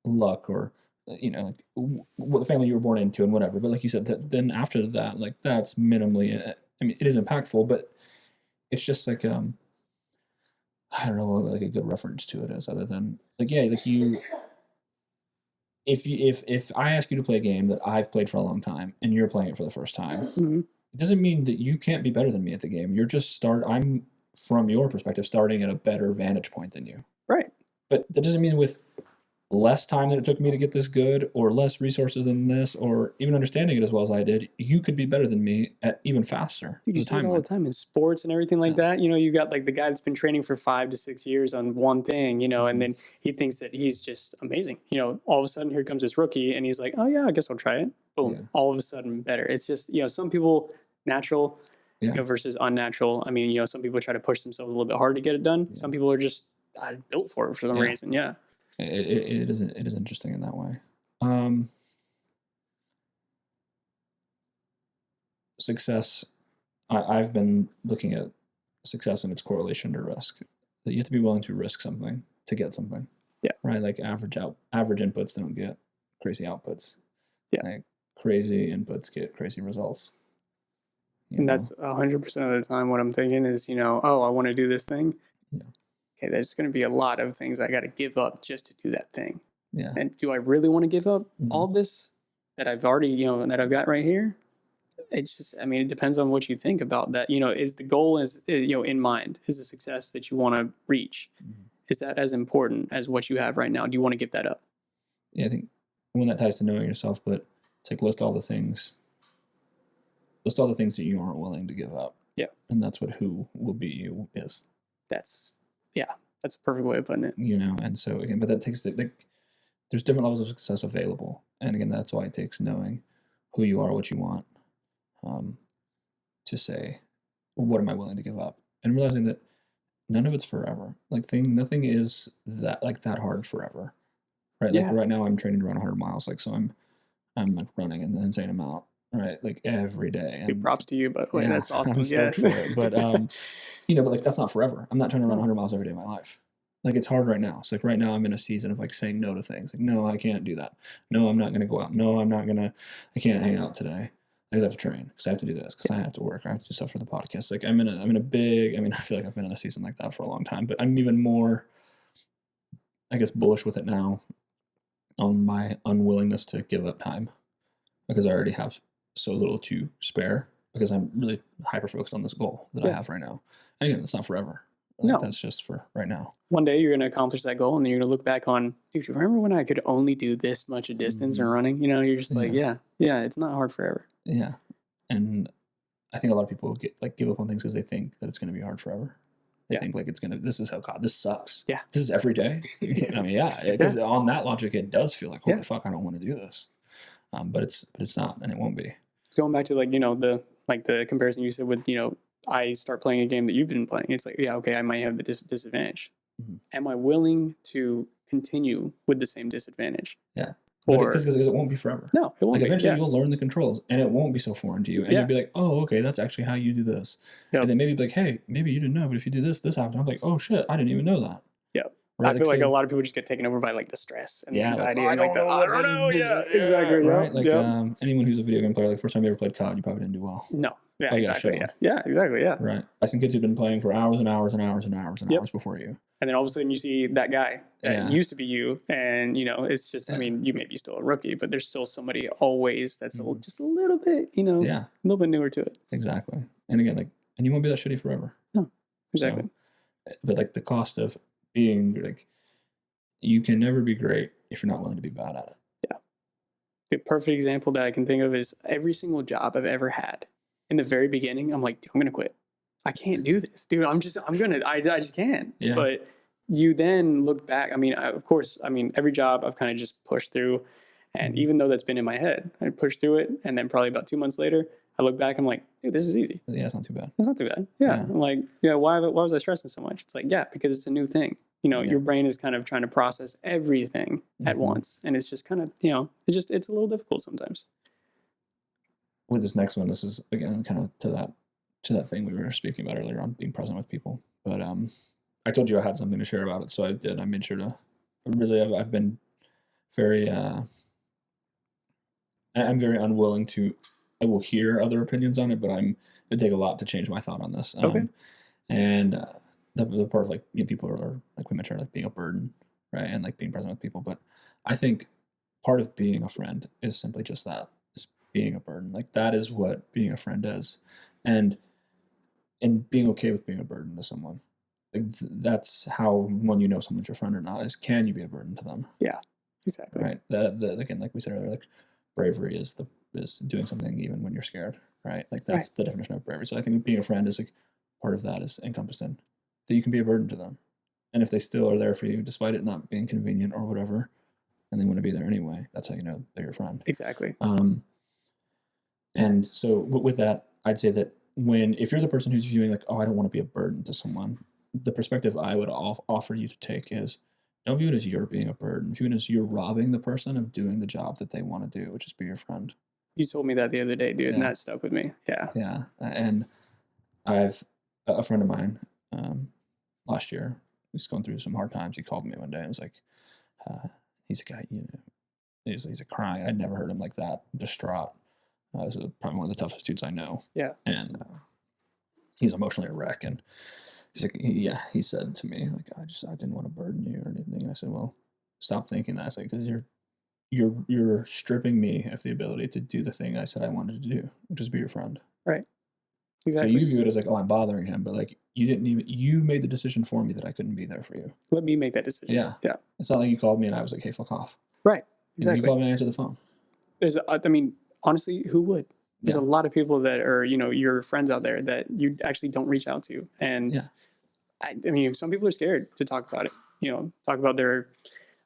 luck or, like what the family you were born into and whatever. But like you said, then after that, like that's minimally, I mean, it is impactful, but it's just like, I don't know what like a good reference to it is other than like, yeah, like you, if I ask you to play a game that I've played for a long time and you're playing it for the first time, it doesn't mean that you can't be better than me at the game. I'm, from your perspective, starting at a better vantage point than you. Right. But that doesn't mean with less time than it took me to get this good, or less resources than this, or even understanding it as well as I did, you could be better than me at even faster. Dude, you see it all the time in sports and everything like that. You know, you got like the guy that's been training for 5 to 6 years on one thing, you know, and then he thinks that he's just amazing. You know, all of a sudden here comes this rookie and he's like, oh yeah, I guess I'll try it. Boom. All of a sudden better. It's just, you know, some people natural, you know, versus unnatural. I mean, you know, some people try to push themselves a little bit hard to get it done. Some people are just built for it for some reason. Yeah. It is interesting in that way. Success, I've been looking at success and its correlation to risk. That you have to be willing to risk something to get something. Yeah. Right. Like average inputs don't get crazy outputs. Yeah. Like crazy inputs get crazy results. And that's 100% of the time what I'm thinking is, you know, oh, I want to do this thing. Yeah. Okay, there's going to be a lot of things I got to give up just to do that thing. Yeah. And do I really want to give up all this that I've already, you know, that I've got right here? It's just, I mean, it depends on what you think about that. You know, is the goal you know, in mind, is the success that you want to reach? Is that as important as what you have right now? Do you want to give that up? Yeah, I think when that ties to knowing yourself, but it's like list all the things that you aren't willing to give up. Yeah. And that's what who will be you is. That's a perfect way of putting it. You know, and so again, but that takes there's different levels of success available. And again, that's why it takes knowing who you are, what you want, to say, well, what am I willing to give up? And realizing that none of it's forever. Like nothing is that hard forever. Right? Like right now I'm training to run 100 miles. Like, so I'm like running an insane amount. Right, like every day. And props to you, by the way. That's awesome. I'm stoked for it. But you know, but like that's not forever. I'm not trying to run 100 miles every day of my life. Like it's hard right now. It's like right now I'm in a season of like saying no to things. Like, no, I can't do that. No, I'm not going to go out. No, I can't hang out today. I have to train because I have to do this because I have to work. I have to do stuff for the podcast. Like I'm in a big. I mean, I feel like I've been in a season like that for a long time. But I'm even more, I guess, bullish with it now on my unwillingness to give up time because I already have so little to spare because I'm really hyper focused on this goal that I have right now. And again, it's not forever. Like, that's just for right now. One day you're going to accomplish that goal and then you're going to look back on, dude, you remember when I could only do this much a distance and running? You know, you're just like, yeah, it's not hard forever. Yeah. And I think a lot of people give up on things because they think that it's going to be hard forever. They think like this is how God, this sucks. Yeah. This is every day. I mean, because on that logic, it does feel like, holy fuck, I don't want to do this. But it's not, and it won't be. Going back to like, you know, the comparison you said with, you know, I start playing a game that you've been playing. It's like, yeah, okay, I might have the disadvantage. Am I willing to continue with the same disadvantage? Yeah. Because it won't be forever. No, it won't like be. Eventually you'll learn the controls and it won't be so foreign to you. And you'll be like, oh, okay, that's actually how you do this. Yep. And then maybe be like, hey, maybe you didn't know, but if you do this happens. I'm like, oh shit, I didn't even know that. Yeah. Right? I feel like a lot of people just get taken over by like the stress and the anxiety and like I don't know. Yeah, exactly. Right? Like anyone who's a video game player, like first time you ever played COD, you probably didn't do well. No. Yeah, exactly. Yeah, exactly. Yeah. Right. I've seen kids who've been playing for hours and hours and hours and hours and hours before you. And then all of a sudden you see that guy that used to be you, and you know it's just. I mean, you may be still a rookie, but there's still somebody always that's just a little bit, you know, a little bit newer to it. Exactly. And again, and you won't be that shitty forever. No. Exactly. So, but like the cost of being like, you can never be great if you're not willing to be bad at it. Yeah. The perfect example that I can think of is every single job I've ever had. In the very beginning, I'm like, dude, I'm going to quit. I can't do this, dude. I just can't. Yeah. But you then look back. I mean, of course, every job I've kind of just pushed through. And even though that's been in my head, I pushed through it. And then probably about 2 months later, I look back, I'm like, dude, this is easy. Yeah, it's not too bad. It's not too bad. Yeah. I'm like, why was I stressing so much? It's like, because it's a new thing. You know, your brain is kind of trying to process everything at once. And it's just kind of, you know, it's a little difficult sometimes. With this next one, this is again kind of to that thing we were speaking about earlier on being present with people. But I told you I had something to share about it, so I did. I made sure to really. I've been very. I'm very unwilling to. I will hear other opinions on it, but it'd take a lot to change my thought on this. Okay. And the part of like people are like we mentioned like being a burden, right, and like being present with people. But I think part of being a friend is simply just that. being a burden. Like that is what being a friend is. And being okay with being a burden to someone. Like that's how, when you know someone's your friend or not, is can you be a burden to them? Yeah, exactly. Right. Again, like we said earlier, like bravery is doing something even when you're scared. Right. Like that's the definition of bravery. So I think being a friend is like part of that is encompassed in that you can be a burden to them. And if they still are there for you, despite it not being convenient or whatever, and they want to be there anyway, that's how you know they're your friend. Exactly. And so with that, I'd say that if you're the person who's viewing like, oh, I don't want to be a burden to someone, the perspective I would offer you to take is don't view it as you're being a burden. View it as you're robbing the person of doing the job that they want to do, which is be your friend. You told me that the other day, dude, and that stuck with me. Yeah. Yeah. And I've a friend of mine last year, he was going through some hard times. He called me one day and was like, he's a guy, he's a crying. I'd never heard him like that, distraught. This is probably one of the toughest dudes I know. Yeah. And he's emotionally a wreck. And he's like, he said to me, like, I didn't want to burden you or anything. And I said, well, stop thinking that. I said, because you're stripping me of the ability to do the thing I said I wanted to do, which is be your friend. Right. Exactly. So you view it as like, oh, I'm bothering him, but like you made the decision for me that I couldn't be there for you. Let me make that decision. Yeah. Yeah. It's not like you called me and I was like, hey, fuck off. Right. Exactly. You called me and I answered the phone. Honestly, who would? There's a lot of people that are, your friends out there that you actually don't reach out to. And I mean, some people are scared to talk about it, talk about their,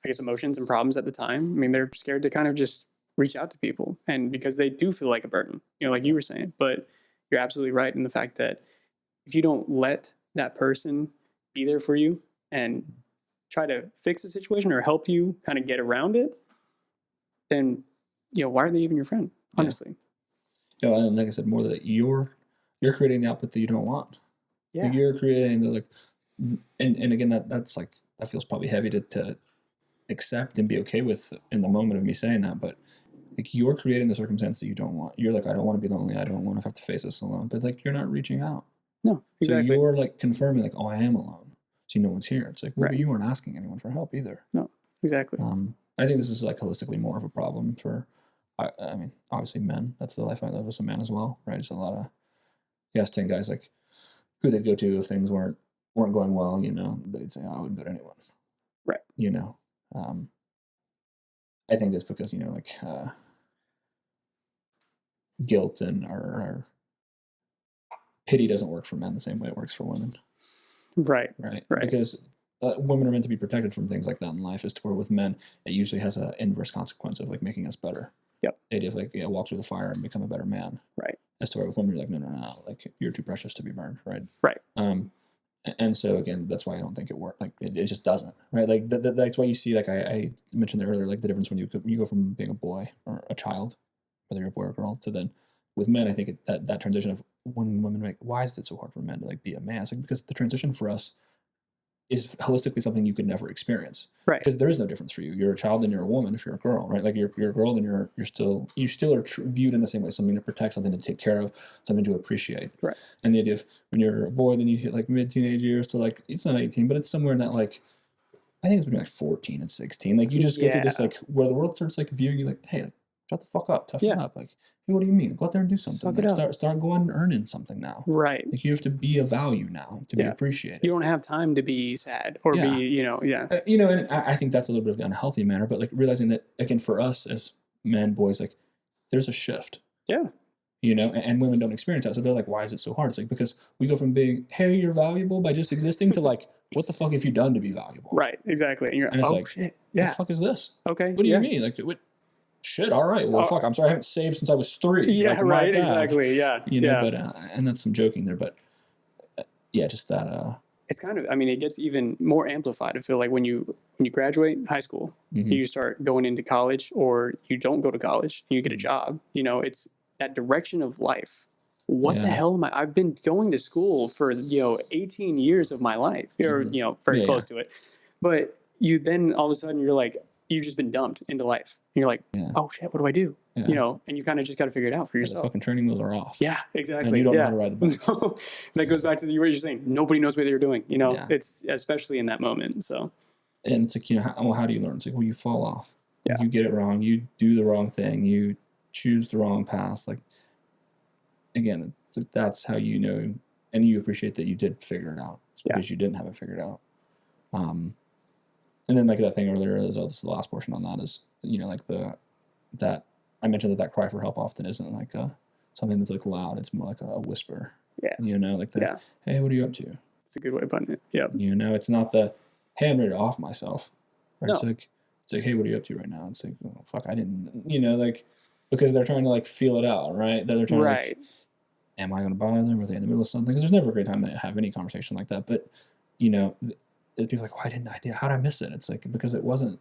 I guess, emotions and problems at the time. I mean, they're scared to kind of just reach out to people, and because they do feel like a burden, like you were saying. But you're absolutely right in the fact that if you don't let that person be there for you and try to fix the situation or help you kind of get around it, then, why are they even your friend? Honestly. Yeah. And like I said, more that you're creating the output that you don't want. Yeah. Like you're creating the and again, that's like, that feels probably heavy to accept and be okay with in the moment of me saying that, but like you're creating the circumstance that you don't want. You're like, I don't want to be lonely. I don't want to have to face this alone. But like, you're not reaching out. No, exactly. So you're like confirming like, oh, I am alone. So no one's here. It's like, well, but you weren't asking anyone for help either. No, exactly. I think this is like holistically more of a problem for, I mean, obviously men. That's the life I live as a man as well, right? It's a lot of, you ask 10 guys like who they'd go to if things weren't going well, they'd say, oh, I wouldn't go to anyone. Right. I think it's because, guilt and our pity doesn't work for men the same way it works for women. Right. Because women are meant to be protected from things like that in life, as to where with men, it usually has an inverse consequence of like making us better. Yep. The idea of like, walk through the fire and become a better man. Right. As to where with women, you're like, no, like you're too precious to be burned. Right. Right. And so again, that's why I don't think it works. Like it just doesn't. Right. Like that's why you see, like I mentioned there earlier, like the difference when you go from being a boy or a child, whether you're a boy or a girl, to then with men, I think that transition of when women make, why is it so hard for men to like be a man? It's like because the transition for us is holistically something you could never experience. Right. Because there is no difference for you. You're a child and you're a woman if you're a girl, right? Like you're a girl and you still are viewed in the same way, something to protect, something to take care of, something to appreciate. Right. And the idea of when you're a boy, then you hit like mid-teenage years to like, it's not 18, but it's somewhere in that like, I think it's between like 14 and 16. Like you just go through this like where the world starts like viewing you like, hey, like, shut the fuck up, toughen up. Like, hey, what do you mean? Go out there and do something. Like, start going and earning something now. Right. Like you have to be of value now to be appreciated. You don't have time to be sad or be, and I think that's a little bit of the unhealthy manner, but like realizing that again, for us as men, boys, like there's a shift. Yeah. And women don't experience that. So they're like, why is it so hard? It's like, because we go from being, hey, you're valuable by just existing to like, what the fuck have you done to be valuable? Right. Exactly. And it's like, shit. Yeah. What the fuck is this? Okay. What do you mean? Like, what? Shit. All right. Well, fuck. I'm sorry. I haven't saved since I was 3. Yeah. Like, right. Exactly. Yeah. But, and that's some joking there, but just that, it's kind of, I mean, it gets even more amplified. I feel like when you graduate high school, you start going into college, or you don't go to college, you get a job, it's that direction of life. What the hell am I? I've been going to school for, 18 years of my life, or, very close to it. But you then all of a sudden you're like, you've just been dumped into life. And you're like, oh shit, what do I do? And you kind of just got to figure it out for yourself. The fucking training wheels are off. Yeah, exactly. And you don't know how to ride the bike. That goes back to what you're saying. Nobody knows what you're doing. It's especially in that moment. So, and it's like, how do you learn? It's like, well, you fall off. Yeah. You get it wrong. You do the wrong thing. You choose the wrong path, like, again, that's how you know, and you appreciate that you did figure it out. It's because you didn't have it figured out. And then like that thing earlier is, this is the last portion on that is, you know, like that I mentioned that cry for help often isn't like something that's like loud. It's more like a whisper. Yeah. You know, like hey, what are you up to? It's a good way of putting it. Yeah. You know, it's not hey, I'm ready to off myself. Right? No. It's like, hey, what are you up to right now? It's like, oh, fuck, I didn't, you know, like, because they're trying to like feel it out, right? They're trying to like, am I going to bother them? Are they in the middle of something? Because there's never a great time to have any conversation like that. But, you know, people are like, why didn't I do? How did I miss it? It's like, because it wasn't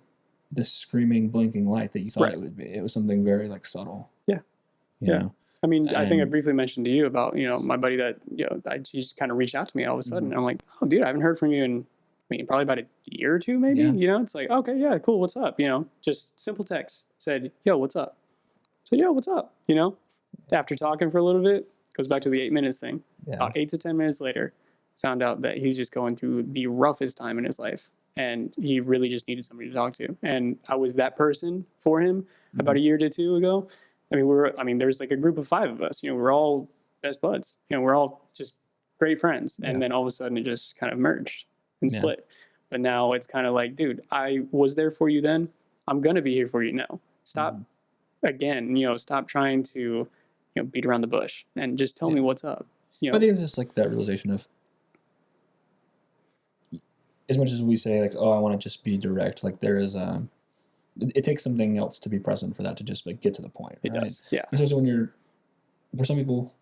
this screaming, blinking light that you thought it would be. It was something very like subtle. Yeah. You know? I mean, I think I briefly mentioned to you about, you know, my buddy that, you know, he just kind of reached out to me all of a sudden. Mm-hmm. I'm like, oh, dude, I haven't heard from you in, I mean, probably about a year or two, maybe. Yeah. You know, it's like, okay, yeah, cool. What's up? You know, just simple text said, yo, what's up? So, yo, what's up? You know, after talking for a little bit, goes back to the 8 minutes thing. Yeah. About 8 to 10 minutes later, found out that he's just going through the roughest time in his life. And he really just needed somebody to talk to. And I was that person for him about a year to two ago. I mean, there's like a group of 5 of us, you know, we're all best buds, you know, we're all just great friends. And then all of a sudden it just kind of merged and split. But now it's kind of like, dude, I was there for you then. I'm going to be here for you now. Stop again, you know, stop trying to, you know, beat around the bush and just tell me what's up. You know? I think it's just like that realization of, as much as we say like, oh, I want to just be direct, like there is it takes something else to be present for that to just like get to the point. Right? It does, yeah. Especially when for some people,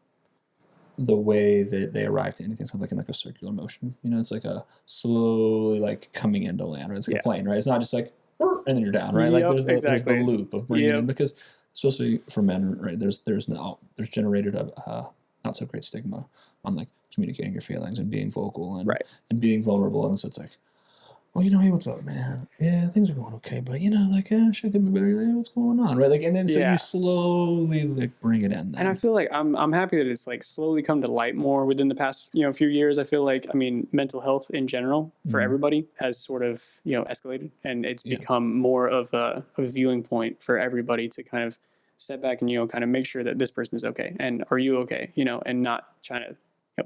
the way that they arrive to anything is kind of like in like a circular motion. You know, it's like a slowly like coming into land, right? It's like a plane, right? It's not just like, and then you're down, right? Like there's the loop of bringing in, because especially for men, right? There's generated a not so great stigma on like communicating your feelings and being vocal and being vulnerable. And so it's like, well, you know, hey, what's up, man? Yeah, things are going okay, but you know, like, shit could be better. What's going on, right? Like, and then so you slowly like bring it in. Then. And I feel like I'm happy that it's like slowly come to light more within the past, you know, few years. I feel like, I mean, mental health in general for everybody has sort of, you know, escalated, and it's become more of a viewing point for everybody to kind of step back and, you know, kind of make sure that this person is okay, and are you okay, you know, and not trying to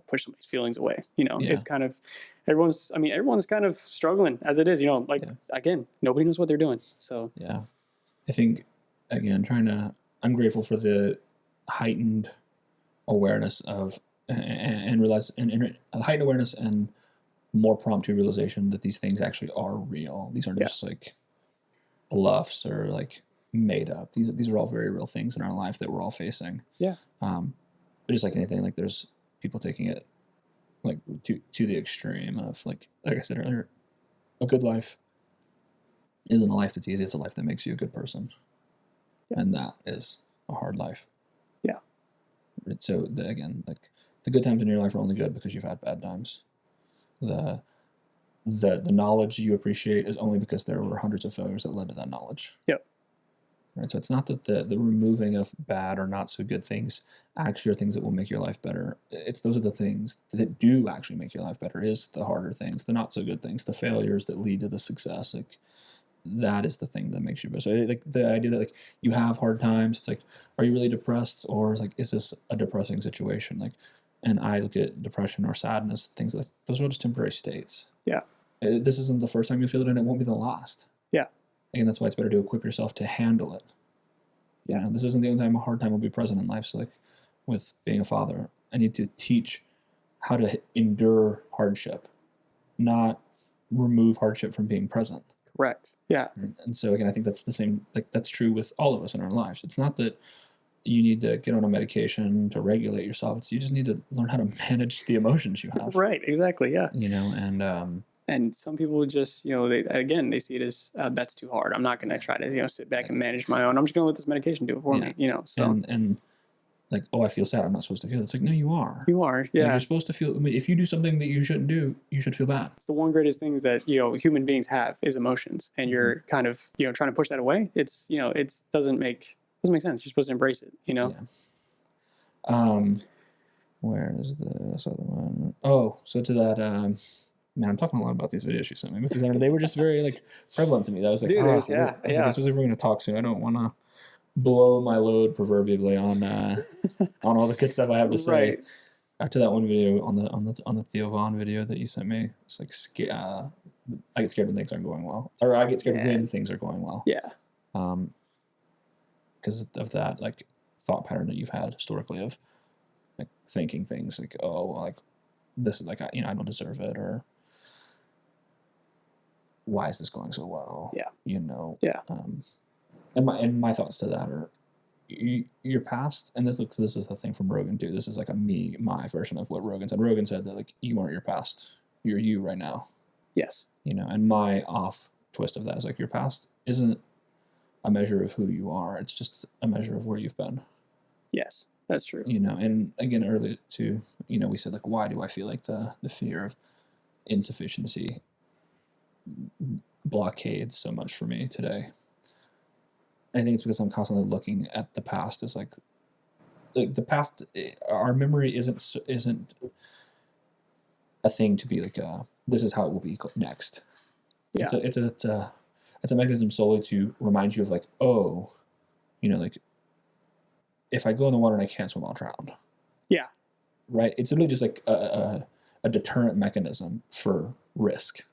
push somebody's feelings away. You know, it's kind of everyone's kind of struggling as it is, you know, like again, nobody knows what they're doing. So I think again, I'm grateful for the heightened awareness of and heightened awareness and more prompt to realization that these things actually are real. These aren't just like bluffs or like made up. These are all very real things in our life that we're all facing. But just like anything, like there's people taking it like to the extreme of like I said earlier, a good life isn't a life that's easy. It's a life that makes you a good person, and that is a hard life. So again, like the good times in your life are only good because you've had bad times. The knowledge you appreciate is only because there were hundreds of failures that led to that knowledge. Right, so it's not that the removing of bad or not so good things actually are things that will make your life better. Those are the things that do actually make your life better. Is the harder things, the not so good things, the failures that lead to the success. Like that is the thing that makes you better. So like the idea that like you have hard times, it's like, are you really depressed, or it's like, is this a depressing situation? Like, and I look at depression or sadness, things like those are just temporary states. This isn't the first time you feel it, and it won't be the last. And that's why it's better to equip yourself to handle it. You know, this isn't the only time a hard time will be present in life. So like with being a father, I need to teach how to endure hardship, not remove hardship from being present. Correct. Yeah. And so again, I think that's the same, like that's true with all of us in our lives. It's not that you need to get on a medication to regulate yourself. You just need to learn how to manage the emotions you have. Right. Exactly. Yeah. You know, and some people just, you know, they see it as that's too hard. I'm not going to try to, you know, sit back and manage my own. I'm just going to let this medication do it for me, you know. So and like, oh, I feel sad. I'm not supposed to feel it. It's like, no, you are. You are. Yeah. Like, you're supposed to feel. I mean, if you do something that you shouldn't do, you should feel bad. It's the one greatest things that, you know, human beings have is emotions, and you're kind of, you know, trying to push that away. It's, you know, it doesn't make sense. You're supposed to embrace it, you know. Where is this other one? Oh, so to that. Man, I'm talking a lot about these videos you sent me because they were just very like prevalent to me. That was like, dude, I was like, especially if we're going to talk soon, I don't want to blow my load proverbially on all the good stuff I have to say. Right. After that one video on the Theo Von video that you sent me, it's like I get scared when things aren't going well, or I get scared when things are going well. Yeah. Because of that like thought pattern that you've had historically of like thinking things like, oh, like this is like I don't deserve it, or why is this going so well? Yeah. Yeah. And my thoughts to that are your past, and this is the thing from Rogan too. This is like my version of what Rogan said. Rogan said that like you aren't your past, you're you right now. Yes. And my off twist of that is like your past isn't a measure of who you are. It's just a measure of where you've been. Yes, that's true. And again, earlier too, we said like, why do I feel like the fear of insufficiency blockades so much for me today? I think it's because I'm constantly looking at the past as like the past. Our memory isn't a thing to be like this is how it will be next. Yeah. It's a mechanism solely to remind you of like, oh, like if I go in the water and I can't swim, I'll drown. Yeah. Right. It's literally just like a deterrent mechanism for risk.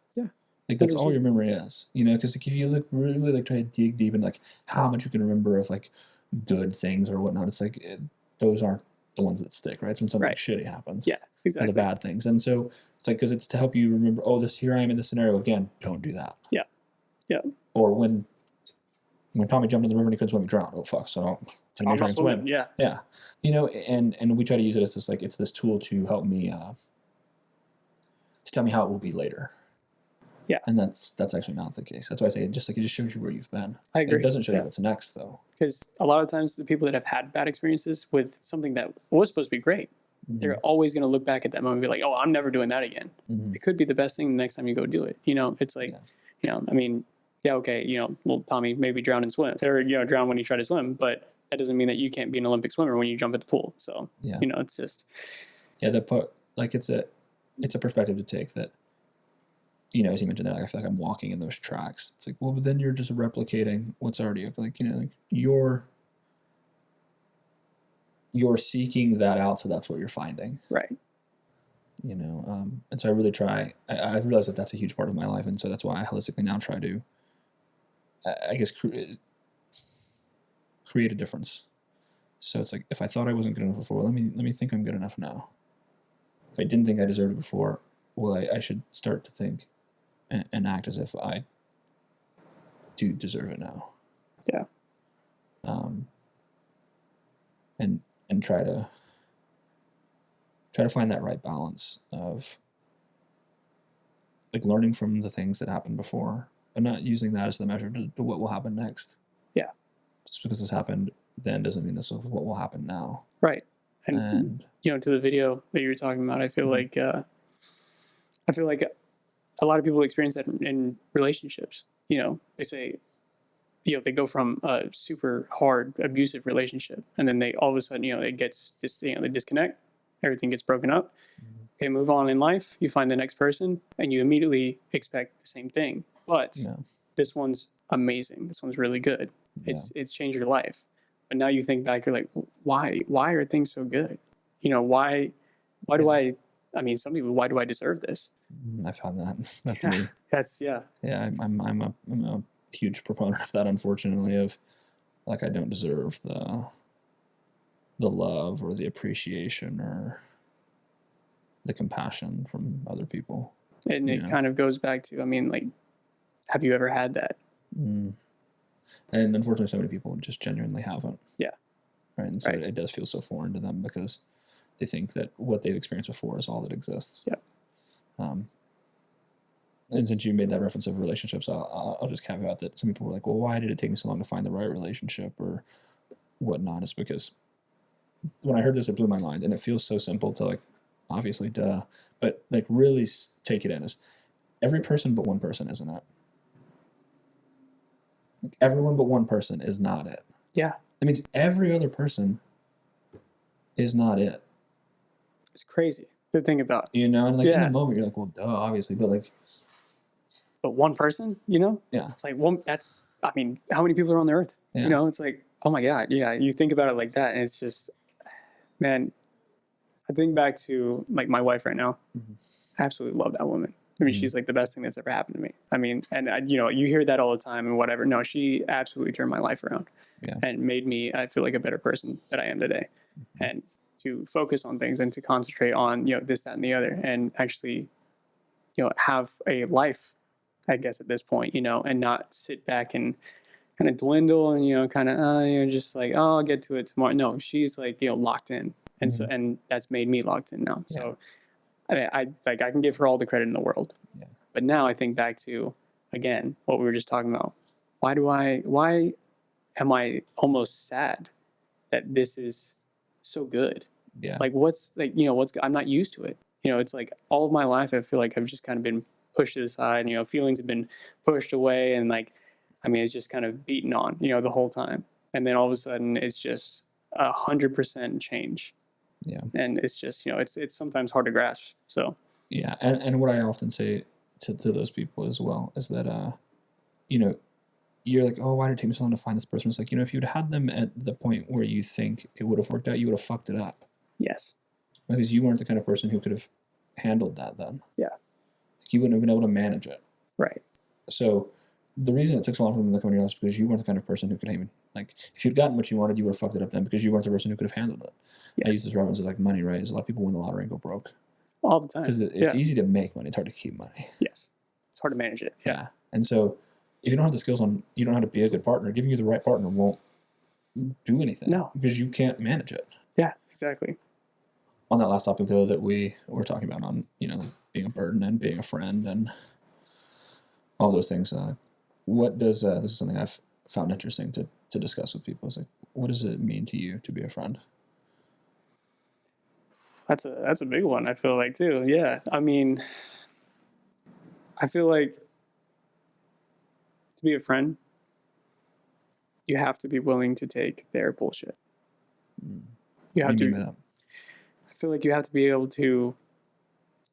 Like that's all your memory is, because like if you look really like try to dig deep into like how much you can remember of like good things or whatnot, it's like those aren't the ones that stick, right? It's when something shitty happens. Yeah, exactly. Or the bad things, and so it's like because it's to help you remember. Oh, here I am in this scenario again. Don't do that. Yeah, yeah. Or when Tommy jumped in the river and he couldn't swim, he drowned. Oh fuck! So can I try swim? Yeah, yeah. And we try to use it as just like it's this tool to help me to tell me how it will be later. Yeah. And that's actually not the case. That's why I say it just shows you where you've been. I agree. It doesn't show you what's next, though. Because a lot of times the people that have had bad experiences with something that was supposed to be great, they're always going to look back at that moment and be like, oh, I'm never doing that again. It could be the best thing the next time you go do it. It's like, I mean, yeah, okay, well, Tommy maybe drown and swim, or, drown when you try to swim, but that doesn't mean that you can't be an Olympic swimmer when you jump at the pool. So, it's just. Yeah, that part, like it's a perspective to take that, as you mentioned that, I feel like I'm walking in those tracks. It's like, well, but then you're just replicating what's already like, like you're seeking that out, so that's what you're finding. Right. And so I really try. I've realized that that's a huge part of my life, and so that's why I holistically now try to, I guess, create a difference. So it's like if I thought I wasn't good enough before, let me think I'm good enough now. If I didn't think I deserved it before, well, I should start to think and act as if I do deserve it now. Yeah. And try to find that right balance of like learning from the things that happened before, but not using that as the measure to what will happen next. Yeah. Just because this happened then doesn't mean this is what will happen now. Right. And to the video that you were talking about, I feel like a lot of people experience that in relationships. They say, they go from a super hard abusive relationship, and then they all of a sudden, it gets just, they disconnect, everything gets broken up. Okay, move on in life. You find the next person, and you immediately expect the same thing. But this one's amazing. This one's really good. It's changed your life. But now you think back, you're like, why are things so good? Why do I mean, some people, why do I deserve this? I found that. That's me. Yeah. I'm a huge proponent of that, unfortunately, of like I don't deserve the love or the appreciation or the compassion from other people. And it kind of goes back to, I mean, like, have you ever had that? And unfortunately, so many people just genuinely haven't. Yeah. Right. And so it does feel so foreign to them because they think that what they've experienced before is all that exists. Yeah. And since you made that reference of relationships, I'll just caveat that some people were like, well, why did it take me so long to find the right relationship or whatnot? It's because when I heard this, it blew my mind. And it feels so simple to like, obviously, duh. But like really take it in as every person but one person isn't it. Like, everyone but one person is not it. Yeah. That means every other person is not it. It's crazy to think about. And like in the moment, you're like, well, duh, obviously. But like... But one person, Yeah. It's like, one. That's, I mean, how many people are on the earth? Yeah. It's like, Oh my God. Yeah. You think about it like that, and it's just, man, I think back to like my wife right now. Mm-hmm. I absolutely love that woman. I mean, she's like the best thing that's ever happened to me. I mean, and you hear that all the time and whatever. No, she absolutely turned my life around and made me, I feel like, a better person that I am today. Mm-hmm. And to focus on things and to concentrate on, this, that, and the other, and actually, have a life, I guess, at this point, and not sit back and kind of dwindle and, kind of, just like, oh, I'll get to it tomorrow. No, she's like, locked in. And so, and that's made me locked in now. So I can give her all the credit in the world. Yeah. But now I think back to, again, what we were just talking about. Why am I almost sad that this is so good? Yeah. Like I'm not used to it. It's like all of my life, I feel like I've just kind of been pushed to the side, feelings have been pushed away, and it's just kind of beaten on, the whole time. And then all of a sudden it's just 100% change. Yeah. And it's just, it's sometimes hard to grasp. So, yeah. And what I often say to those people as well is that, you're like, oh, why did it take me so long to find this person? It's like, if you'd had them at the point where you think it would have worked out, you would have fucked it up. Yes. Because you weren't the kind of person who could have handled that then. Yeah. You wouldn't have been able to manage it. Right. So the reason it took so long for them to come in your life is because you weren't the kind of person who could even, if you'd gotten what you wanted, you would have fucked it up then because you weren't the person who could have handled it. Yes. I use this reference of money, right? Is a lot of people win the lottery and go broke. All the time. Because it's easy to make money. It's hard to keep money. Yes. It's hard to manage it. Yeah. And so if you don't have the skills you don't know how to be a good partner, giving you the right partner won't do anything. No. Because you can't manage it. Yeah, exactly. On that last topic, though, that we were talking about on, being a burden and being a friend and all those things, what does, this is something I've found interesting to discuss with people. It's like, what does it mean to you to be a friend? That's a big one, I feel like, too. Yeah. I mean, I feel like to be a friend, you have to be willing to take their bullshit. You have to. I feel like you have to be able to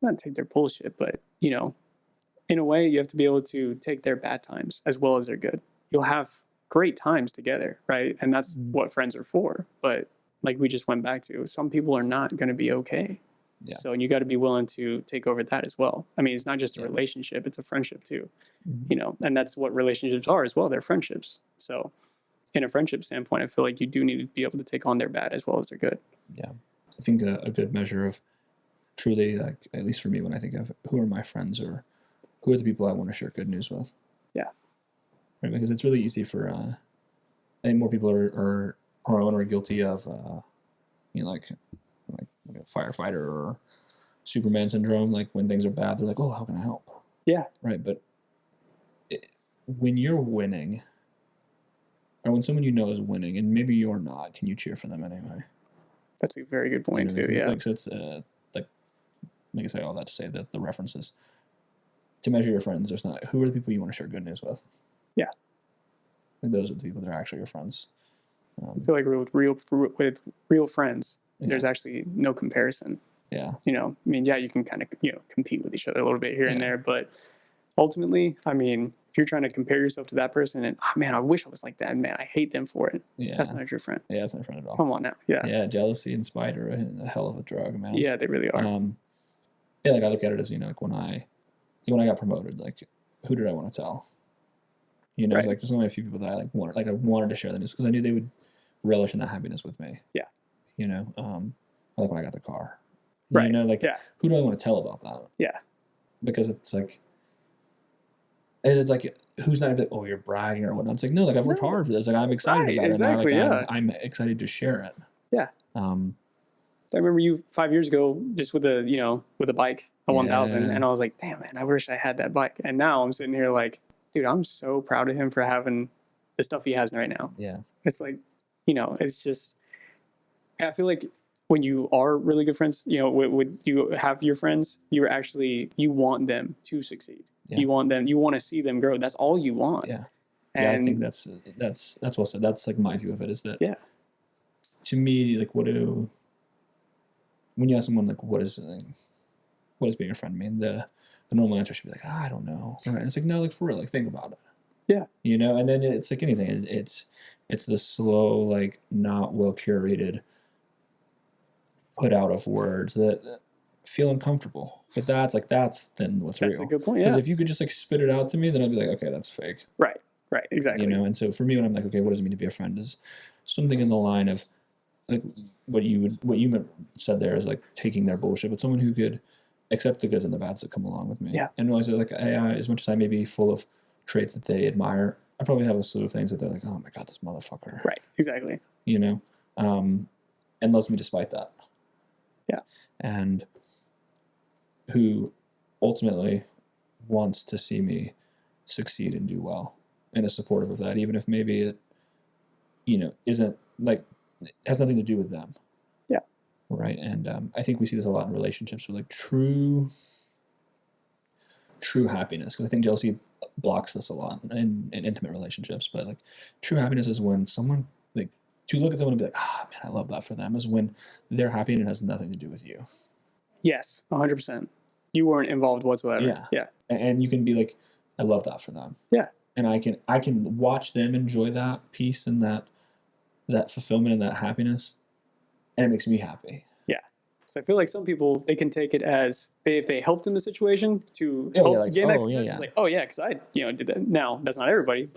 not take their bullshit, but, in a way, you have to be able to take their bad times as well as their good. You'll have great times together, right? And that's what friends are for. But like we just went back to, some people are not going to be okay. Yeah. So you got to be willing to take over that as well. I mean, it's not just a relationship, it's a friendship too, and that's what relationships are as well. They're friendships. So in a friendship standpoint, I feel like you do need to be able to take on their bad as well as their good. Yeah. I think a good measure of truly, like, at least for me, when I think of who are my friends or who are the people I want to share good news with. Yeah. Right. Because it's really easy for, I think more people are prone or guilty of, like a firefighter or Superman syndrome. Like when things are bad, they're like, oh, how can I help? Yeah. Right. But when you're winning, or when someone is winning, and maybe you're not, can you cheer for them anyway? That's a very good point too. Yeah. Like, so it's like I say all that to say that the references to measure your friends, there's not who are the people you want to share good news with. Yeah. And those are the people that are actually your friends. I feel like with real friends, there's actually no comparison. Yeah. I mean, yeah, you can kind of, compete with each other a little bit here and there, but ultimately, I mean, if you're trying to compare yourself to that person and, oh man, I wish I was like that, man, I hate them for it. Yeah. That's not your friend. Yeah, that's not your friend at all. Come on now. Yeah. Yeah, jealousy and spite are a hell of a drug, man. Yeah, they really are. Yeah, like I look at it as, like when I got promoted, like who did I want to tell? Right. It's like there's only a few people that I wanted to share the news because I knew they would relish in that happiness with me. Yeah. Like when I got the car. Right. Who do I want to tell about that? Yeah. Because it's like who's not like, oh, you're bragging or whatnot. It's like, no, like I've worked hard for this. Like I'm excited about it. Now. Like I'm excited to share it. Yeah. I remember you 5 years ago just with a bike, a 1000, and I was like, damn man, I wish I had that bike. And now I'm sitting here like, dude, I'm so proud of him for having the stuff he has right now. Yeah. It's like, it's just, I feel like when you are really good friends, when you have your friends, you want them to succeed. Yeah. You want to see them grow. That's all you want. Yeah. And I think that's well said. That's like my view of it is that, to me, like when you ask someone like, what is being a friend mean? The normal answer should be like, I don't know. Right. And it's like, no, like for real, like think about it. Yeah. And then it's like anything. It's It's the slow, like not well curated put out of words that feel uncomfortable. But that's then what's real. That's a good point. Because Yeah. if you could just like spit it out to me, then I'd be like, okay, that's fake. Right. Exactly. You know, and so for me, when I'm like, okay, what does it mean to be a friend? Is something in the line of like what you said there is like taking their bullshit, but someone who could accept the goods and the bads that come along with me. Yeah. And realize that like as much as I may be full of traits that they admire, I probably have a slew of things that they're like, oh my God, this motherfucker. Right. Exactly. You know, and loves me despite that. Yeah. And who ultimately wants to see me succeed and do well and is supportive of that, even if maybe it, you know, isn't like, has nothing to do with them. Yeah. Right. And I think we see this a lot in relationships with like true happiness, because I think jealousy blocks this a lot in intimate relationships. But like true happiness is when someone, like, to look at someone and be like, man, I love that for them, is when they're happy and it has nothing to do with you. Yes, 100%. You weren't involved whatsoever. Yeah. Yeah. And you can be like, I love that for them. Yeah. And I can watch them enjoy that peace and that fulfillment and that happiness, and it makes me happy. Yeah. So I feel like some people, they can take it as if they helped in the situation to help gain that success. It's like, oh yeah, because I did that. Now that's not everybody,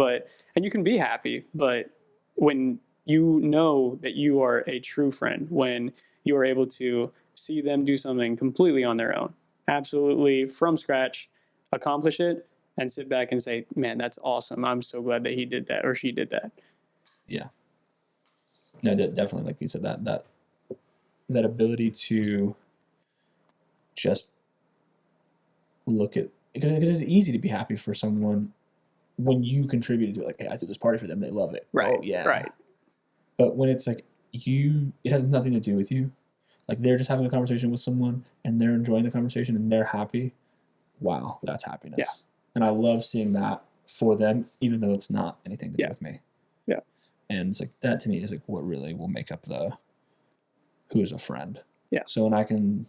and you can be happy, but when you know that you are a true friend, when you are able to see them do something completely on their own, absolutely from scratch, accomplish it, and sit back and say, man, that's awesome. I'm so glad that he did that or she did that. Yeah. No, definitely, like you said, that ability to just look at, because it's easy to be happy for someone when you contribute to it. Like, hey, I threw this party for them, they love it. Right. Oh, yeah. Right. But when it's like it has nothing to do with you. Like they're just having a conversation with someone and they're enjoying the conversation and they're happy. Wow, that's happiness. Yeah. And I love seeing that for them, even though it's not anything to do with me. Yeah. And it's like, that to me is like what really will make up who's a friend. Yeah. So when I can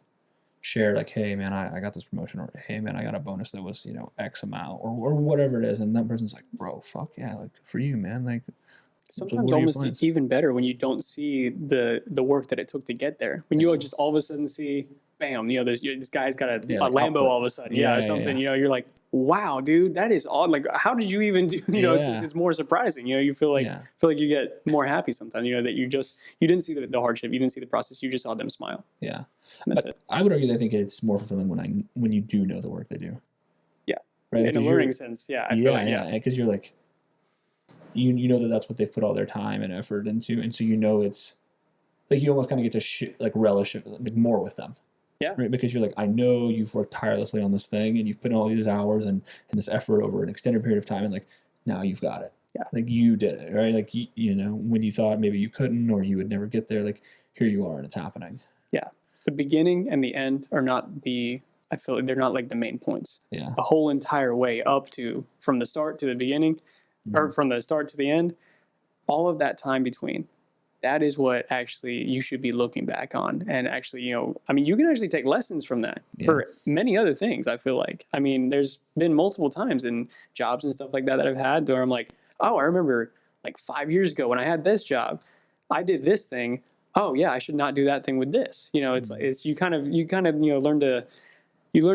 share like, hey man, I got this promotion, or hey man, I got a bonus that was, X amount, or whatever it is. And that person's like, bro, fuck yeah. Like for you, man. Like sometimes almost even better when you don't see the work that it took to get there. When you just all of a sudden see, bam, this guy's got a Lambo output. All of a sudden, or something. You're like, wow, dude, that is odd. Like, how did you even do? It's more surprising. You feel like you get more happy sometimes. That you didn't see the hardship, you didn't see the process, you just saw them smile. Yeah, and that's it. I would argue that I think it's more fulfilling when you do know the work they do. Yeah, right. In a learning sense, I feel like, because you're like, you know that's what they've put all their time and effort into, and so it's like you almost kind of get to relish it like more with them. Yeah. Right. Because you're like, I know you've worked tirelessly on this thing and you've put in all these hours and this effort over an extended period of time, and like now you've got it. Yeah. Like you did it, right? Like when you thought maybe you couldn't or you would never get there, like here you are and it's happening. Yeah. The beginning and the end are not I feel like they're not like the main points. Yeah. The whole entire way up to from the start to the beginning, or from the start to the end, all of that time between, that is what actually you should be looking back on. And actually, you can actually take lessons from that for many other things, I feel like. There's been multiple times in jobs and stuff like that I've had where I'm like, oh, I remember like 5 years ago when I had this job, I did this thing. Oh yeah, I should not do that thing with this. It's you kind of learn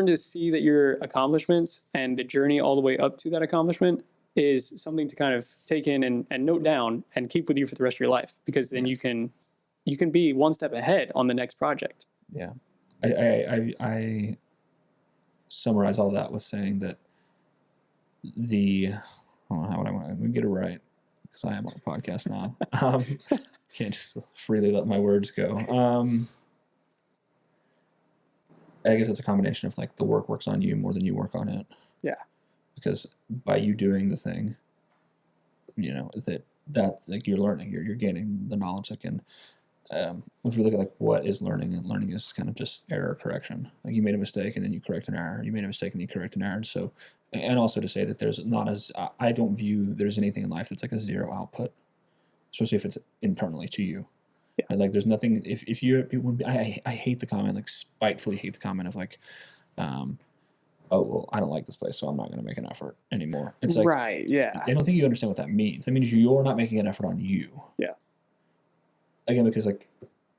to see that your accomplishments and the journey all the way up to that accomplishment is something to kind of take in and note down and keep with you for the rest of your life, because then you can be one step ahead on the next project. Yeah. I summarize all that with saying that how would I want to get it right? Because I am on a podcast now. Can't just freely let my words go. I guess it's a combination of like the work works on you more than you work on it. Yeah. Because by you doing the thing, that like you're learning, you're gaining the knowledge that can. If we look at like what is learning, and learning is kind of just error correction. Like you made a mistake and then you correct an error. You made a mistake and you correct an error. So, and also to say that there's not I don't view there's anything in life that's like a zero output, especially if it's internally to you. Yeah. And like there's nothing if you I hate the comment, like spitefully hate the comment of like oh, well, I don't like this place, so I'm not going to make an effort anymore. It's like, right. Yeah. I don't think you understand what that means. That means you're not making an effort on you. Yeah. Again, because like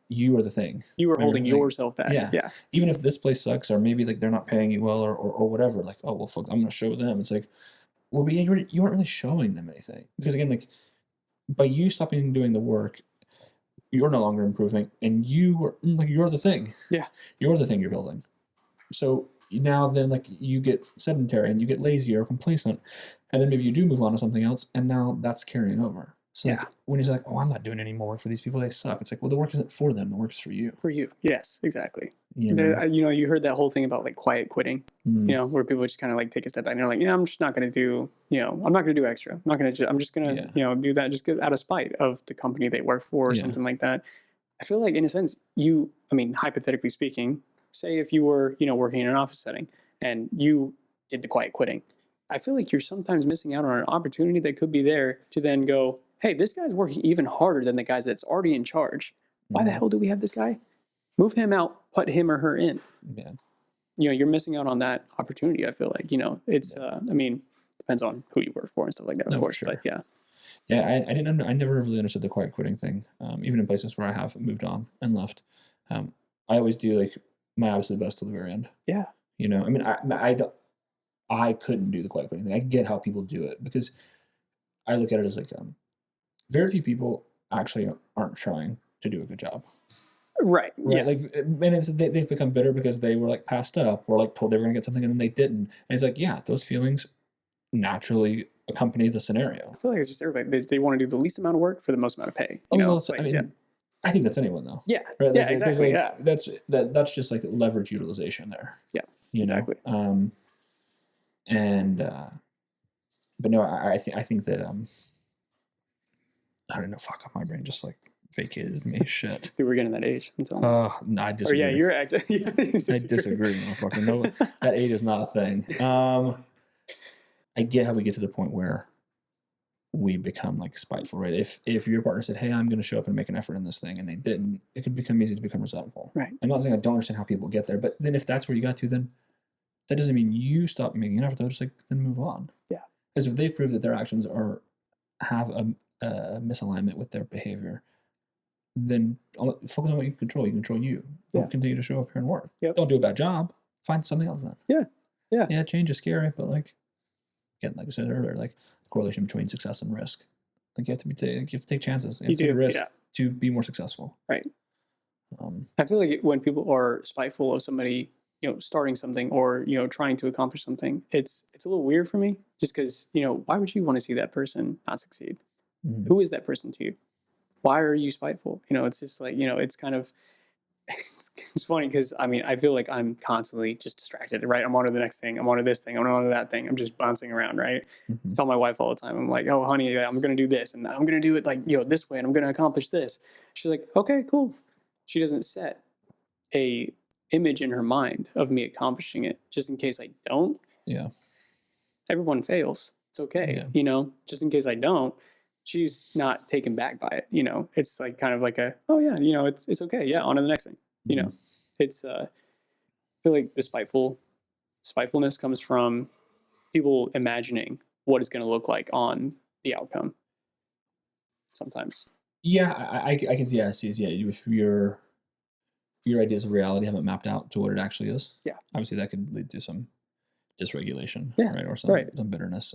you are the thing. You were holding yourself back. Yeah. Yeah. Even if this place sucks, or maybe like they're not paying you well, or whatever. Like, oh well, fuck, I'm going to show them. It's like, well, but you weren't really showing them anything, because again, like by you stopping doing the work, you're no longer improving, and you're the thing. Yeah. You're the thing you're building. So now then, like, you get sedentary and you get lazy or complacent, and then maybe you do move on to something else, and now that's carrying over. So like, when he's like, oh, I'm not doing any more work for these people, they suck. It's like, well, the work isn't for them, the work is for you. For you. Yes, exactly. You know, you heard that whole thing about like quiet quitting, where people just kind of like take a step back and they're like, I'm just not going to do, I'm not going to do extra. I'm just going to, do that just out of spite of the company they work for or something like that. I feel like in a sense, hypothetically speaking, say if you were, working in an office setting and you did the quiet quitting, I feel like you're sometimes missing out on an opportunity that could be there to then go, hey, this guy's working even harder than the guys that's already in charge. Why the hell do we have this guy? Move him out, put him or her in. Yeah. You're missing out on that opportunity. I feel like, it's, depends on who you work for and stuff like that, of course. Sure. But yeah. Yeah, I never really understood the quiet quitting thing. Even in places where I have moved on and left. I always do like my absolute best till the very end. Yeah. I couldn't do the quiet quitting thing. I get how people do it, because I look at it as like, very few people actually aren't trying to do a good job. Right. Yeah. Like, and they've become bitter because they were like passed up or like told they were going to get something and then they didn't. And it's like, yeah, those feelings naturally accompany the scenario. I feel like it's just everybody. They want to do the least amount of work for the most amount of pay. I think that's anyone though. Yeah. Right? Yeah. Exactly. That's just like leverage utilization there. Yeah. Exactly. But no, I think that I don't know. Fuck up, my brain just like vacated me. Shit. Dude, we're getting that age. I'm telling you. No, I disagree. Or yeah, you're actually. I disagree, motherfucker. No, that age is not a thing. I get how we get to the point where we become like spiteful, right? If your partner said, "Hey, I'm going to show up and make an effort in this thing," and they didn't, it could become easy to become resentful. Right. I'm not saying I don't understand how people get there, but then if that's where you got to, then that doesn't mean you stop making an effort. Though, just like then move on. Yeah. Because if they've proved that their actions have a misalignment with their behavior, then focus on what you can control. You control you. Don't continue to show up here and work. Yep. Don't do a bad job. Find something else then. Yeah. Yeah, change is scary, but like, again, like I said earlier, like the correlation between success and risk. Like you have to take chances. You have to take a risk to be more successful. Right. I feel like when people are spiteful of somebody, starting something or, trying to accomplish something, it's a little weird for me just because, why would you want to see that person not succeed? Mm-hmm. Who is that person to you? Why are you spiteful? It's just like, it's kind of, it's funny because I feel like I'm constantly just distracted, right? I'm on to the next thing. I'm on to this thing. I'm on to that thing. I'm just bouncing around, right? Mm-hmm. I tell my wife all the time, I'm like, oh, honey, I'm going to do this and I'm going to do it like, this way and I'm going to accomplish this. She's like, okay, cool. She doesn't set a image in her mind of me accomplishing it just in case I don't. Yeah. Everyone fails. It's okay. Yeah. Just in case I don't, she's not taken back by it. It's like kind of like oh yeah, it's okay. Yeah. On to the next thing. Mm-hmm. It's, I feel like the spitefulness comes from people imagining what it's going to look like on the outcome. Sometimes. Yeah. I can see. Yeah. If your ideas of reality haven't mapped out to what it actually is. Yeah. Obviously that could lead to some dysregulation, right? Or some bitterness.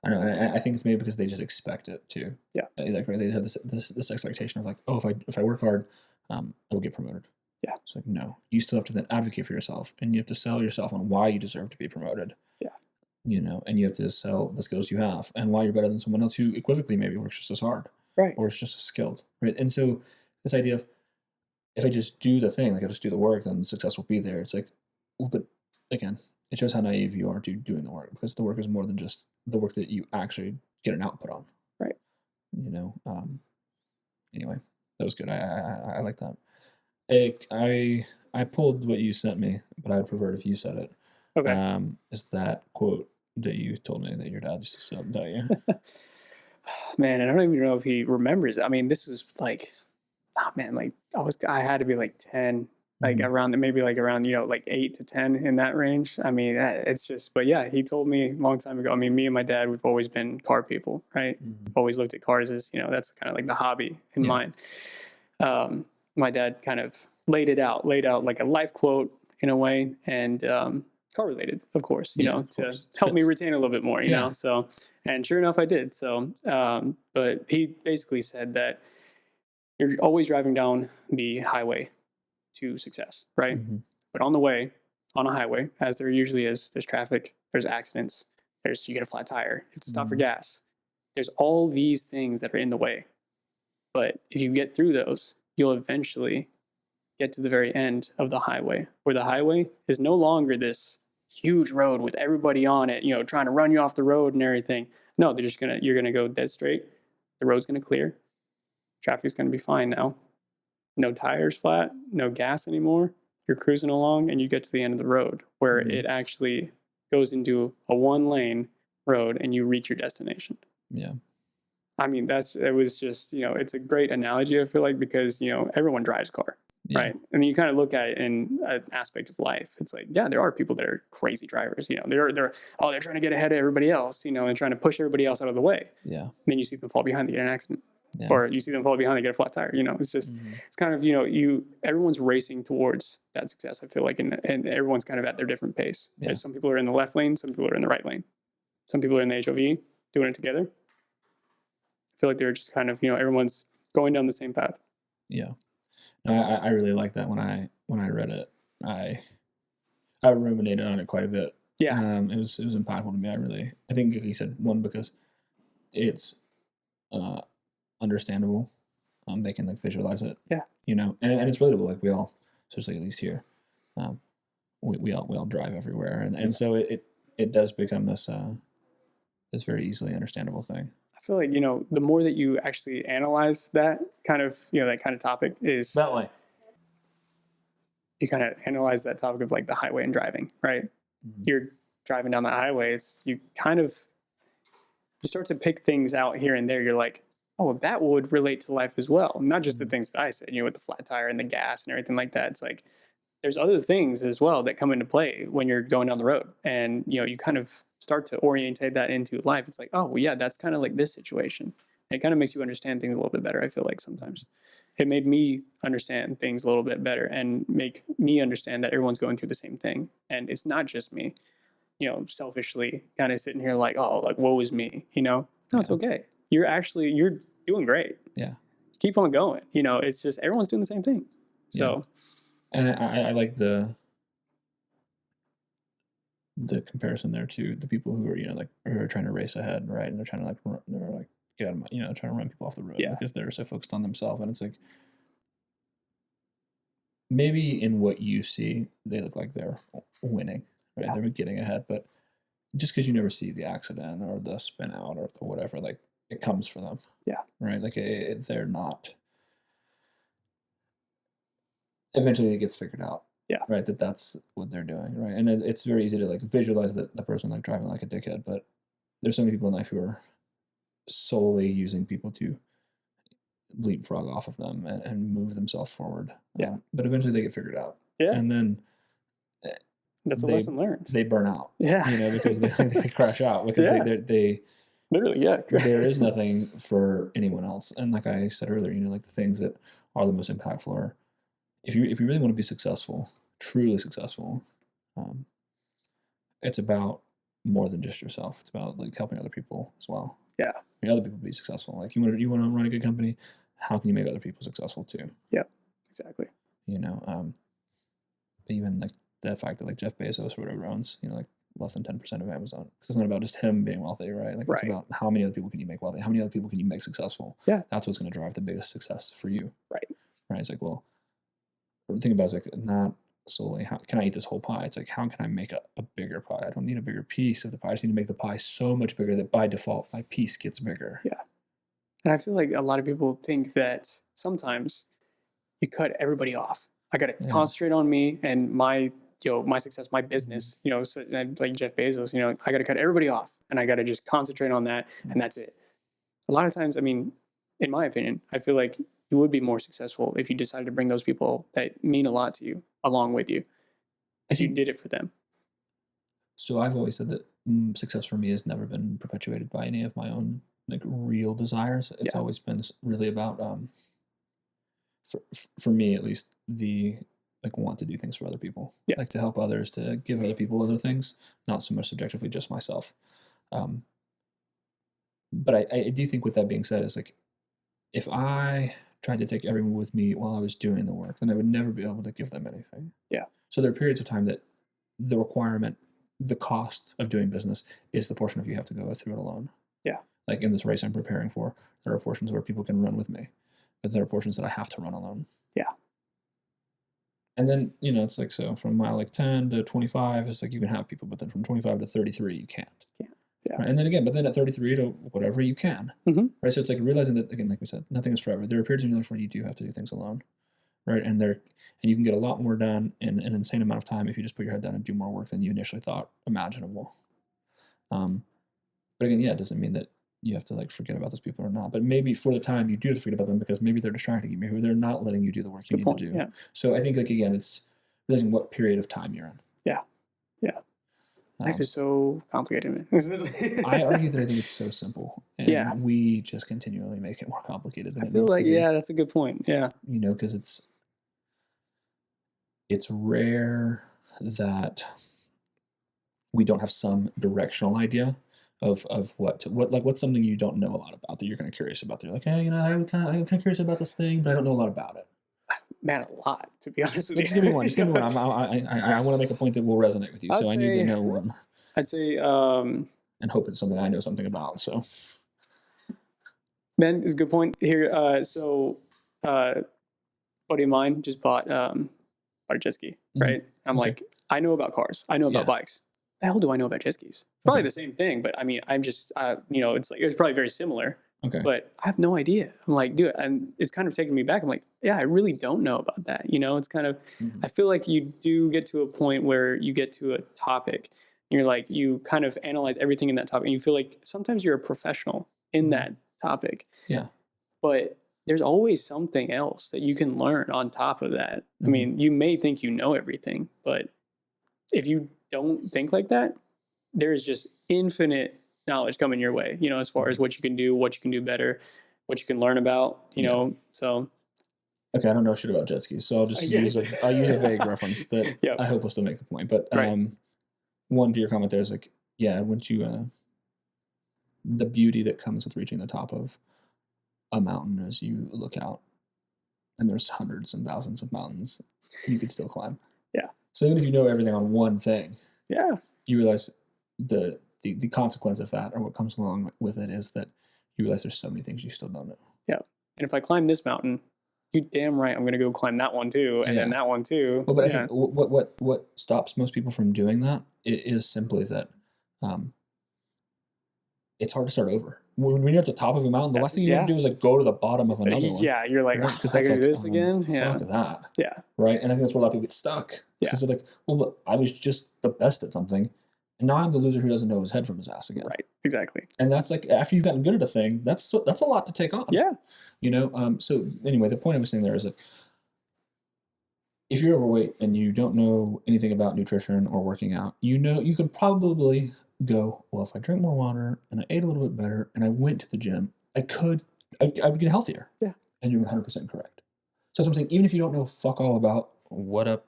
I don't know. I think it's maybe because they just expect it too. Yeah. Like they have this expectation of like, oh, if I work hard, I will get promoted. Yeah. It's like, no, you still have to then advocate for yourself, and you have to sell yourself on why you deserve to be promoted. Yeah. And you have to sell the skills you have and why you're better than someone else who equivocally maybe works just as hard. Right. Or is just as skilled. Right. And so this idea of if I just do the thing, like I just do the work, then the success will be there. It's like, well, but again, it shows how naive you are to doing the work, because the work is more than just the work that you actually get an output on. Right. Anyway, that was good. I like that. I pulled what you sent me, but I'd prefer if you said it. Okay. Is that quote that you told me that your dad used to say, don't you? Man, I don't even know if he remembers it. This was like, oh man, like I had to be like 10, like around maybe like around, you know, like 8 to 10 in that range. I mean, it's just, but yeah, he told me a long time ago. I mean, me and my dad, we've always been car people, right? Always looked at cars as, you know, that's kind of like the hobby in mine. My dad kind of laid out like a life quote in a way, and car related, of course, you know, to help me retain a little bit more, you know? So, and sure enough, I did. So, but he basically said that you're always driving down the highway to success, right? But on the way, on a highway, as there usually is, there's traffic, there's accidents, you get a flat tire, you have to stop for gas. There's all these things that are in the way. But if you get through those, you'll eventually get to the very end of the highway, where the highway is no longer this huge road with everybody on it, you know, trying to run you off the road and everything. No, you're gonna go dead straight. The road's gonna clear. Traffic's gonna be fine now. No tires flat, no gas anymore. You're cruising along and you get to the end of the road where it actually goes into a 1-lane road and you reach your destination. Yeah. I mean, it was just, you know, it's a great analogy, I feel like, because, you know, everyone drives a car, right? And you kind of look at it in an aspect of life. It's like, yeah, there are people that are crazy drivers, you know, they're trying to get ahead of everybody else, you know, and trying to push everybody else out of the way. Yeah. And then you see them fall behind, they get in an accident. Yeah. Or you see them fall behind, they get a flat tire, you know, it's just, it's kind of, you know, everyone's racing towards that success, I feel like, and everyone's kind of at their different pace. Yeah. Some people are in the left lane, some people are in the right lane. Some people are in the HOV doing it together. I feel like they're just kind of, you know, everyone's going down the same path. Yeah. No, I really like that when I read it. I ruminated on it quite a bit. Yeah. It was impactful to me. I think he said one, because it's understandable. They can like visualize it. Yeah. You know, and it's relatable. Like we all, especially at least here, we all drive everywhere, and so it does become this very easily understandable thing. I feel like, you know, the more that you actually analyze that kind of, you know, that kind of topic is that way. You kind of analyze that topic of like the highway and driving, right? You're driving down the highway. You start to pick things out here and there. You're like, oh, that would relate to life as well. Not just the things that I said, you know, with the flat tire and the gas and everything like that. It's like, there's other things as well that come into play when you're going down the road. And, you know, you kind of start to orientate that into life. It's like, oh, well, yeah, that's kind of like this situation. And it kind of makes you understand things a little bit better, I feel like sometimes. It made me understand things a little bit better and make me understand that everyone's going through the same thing. And it's not just me, you know, selfishly kind of sitting here like, oh, like, woe is me, you know? No, it's okay. You're doing great. Yeah. Keep on going. You know, it's just everyone's doing the same thing. So. And I like the comparison there to the people who are, you know, like, who are trying to race ahead, right? And they're trying to like, get out of, you know, trying to run people off the road because they're so focused on themselves. And it's like, maybe in what you see, they look like they're winning, right? They're getting ahead, but just because you never see the accident or the spin out or whatever, like, it comes for them. Yeah. Right. Like they're not. Eventually it gets figured out. Yeah. Right. That's what they're doing. Right. And it's very easy to like visualize the person like driving like a dickhead, but there's so many people in life who are solely using people to leapfrog off of them and move themselves forward. Yeah. But eventually they get figured out. Yeah. And then that's a lesson learned. They burn out. Yeah. You know, because they crash out because they literally, yeah. There is nothing for anyone else. And like I said earlier, you know, like the things that are the most impactful are, if you really want to be successful, truly successful, it's about more than just yourself. It's about like helping other people as well. Yeah. Other people be successful. Like you want to run a good company, how can you make other people successful too? Yeah, exactly. You know, even like the fact that like Jeff Bezos or whatever owns, you know, like less than 10% of Amazon, because it's not about just him being wealthy, right? Like it's about how many other people can you make wealthy, how many other people can you make successful. Yeah, that's what's going to drive the biggest success for you. Right. It's like, well, the thing about it is like not solely how can I eat this whole pie. It's like, how can I make a bigger pie? I don't need a bigger piece of the pie. I just need to make the pie so much bigger that by default my piece gets bigger. Yeah. And I feel like a lot of people think that sometimes you cut everybody off. I got to concentrate on me and my success, my business, you know, so, like Jeff Bezos, you know, I got to cut everybody off and I got to just concentrate on that. And that's it. A lot of times, I mean, in my opinion, I feel like you would be more successful if you decided to bring those people that mean a lot to you along with you. I think you did it for them. So I've always said that success for me has never been perpetuated by any of my own like real desires. It's always been really about, for me at least, the like want to do things for other people, like to help others, to give other people other things, not so much subjectively just myself. But I do think with that being said, is like, if I tried to take everyone with me while I was doing the work, then I would never be able to give them anything. Yeah. So there are periods of time that the requirement, the cost of doing business is the portion of you have to go through it alone. Yeah. Like in this race I'm preparing for, there are portions where people can run with me, but there are portions that I have to run alone. Yeah. And then, you know, it's like, so from mile like 10 to 25, it's like you can have people, but then from 25 to 33, you can't. Yeah. Yeah. Right? And then again, but then at 33 to whatever, you can. Mm-hmm. Right? So it's like realizing that, again, like we said, nothing is forever. There are periods in your life where you do have to do things alone. Right? And you can get a lot more done in an insane amount of time if you just put your head down and do more work than you initially thought imaginable. But again, yeah, it doesn't mean that you have to like forget about those people or not. But maybe for the time you do have to forget about them because maybe they're distracting you. Maybe they're not letting you do the work you need to do. Yeah. So I think, like, again, it's realizing what period of time you're in. Yeah. Yeah. Life is so complicated, man. I argue that I think it's so simple. And we just continually make it more complicated than it needs to be. I feel like, that's a good point. Yeah. You know, because it's rare that we don't have some directional idea of what's something you don't know a lot about that you're kind of curious about. They're like, hey, you know, I'm kind of curious about this thing, but I don't know a lot about it. Man, a lot, to be honest with you. Just give me one. I want to make a point that will resonate with you, so I need to know one. I'd say, and hope it's something I know something about. So, man, it's a good point here. Buddy of mine just bought a jet ski, right? I'm like, I know about cars. I know about bikes. The hell do I know about jet skis? Probably the same thing, but I mean, I'm just, you know, it's probably very similar. Okay. But I have no idea. I'm like, dude, and it's kind of taking me back. I'm like, yeah, I really don't know about that. You know, it's kind of, I feel like you do get to a point where you get to a topic, and you're like, you kind of analyze everything in that topic, and you feel like sometimes you're a professional in that topic. Yeah. But there's always something else that you can learn on top of that. I mean, you may think you know everything, but if you don't think like that, there's just infinite knowledge coming your way, you know, as far as what you can do better, what you can learn about, you know, so. Okay, I don't know shit about jet skis, so I'll just use a vague reference that I hope will still make the point. But one to your comment there is like, once you, the beauty that comes with reaching the top of a mountain as you look out, and there's hundreds and thousands of mountains, you can still climb. Yeah. So even if you know everything on one thing, you realize the consequence of that, or what comes along with it, is that you realize there's so many things you still don't know. Yeah. And if I climb this mountain, you damn right I'm going to go climb that one too, and then that one too. Well, but I think what stops most people from doing that is simply that it's hard to start over. When you're at the top of a mountain, the last thing you want to do is like go to the bottom of another one. Yeah, you're like, because I gotta do this again. Yeah. Fuck that. Yeah. Right. And I think that's where a lot of people get stuck. Because they're like, well, but I was just the best at something, and now I'm the loser who doesn't know his head from his ass again. Right. Exactly. And that's like, after you've gotten good at a thing, that's a lot to take on. Yeah. You know. So anyway, the point I was saying there is that if you're overweight and you don't know anything about nutrition or working out, you know, you can probably go, well, if I drink more water and I ate a little bit better and I went to the gym, I would get healthier. Yeah. And you're 100% correct. So that's what I'm saying. Even if you don't know fuck all about what a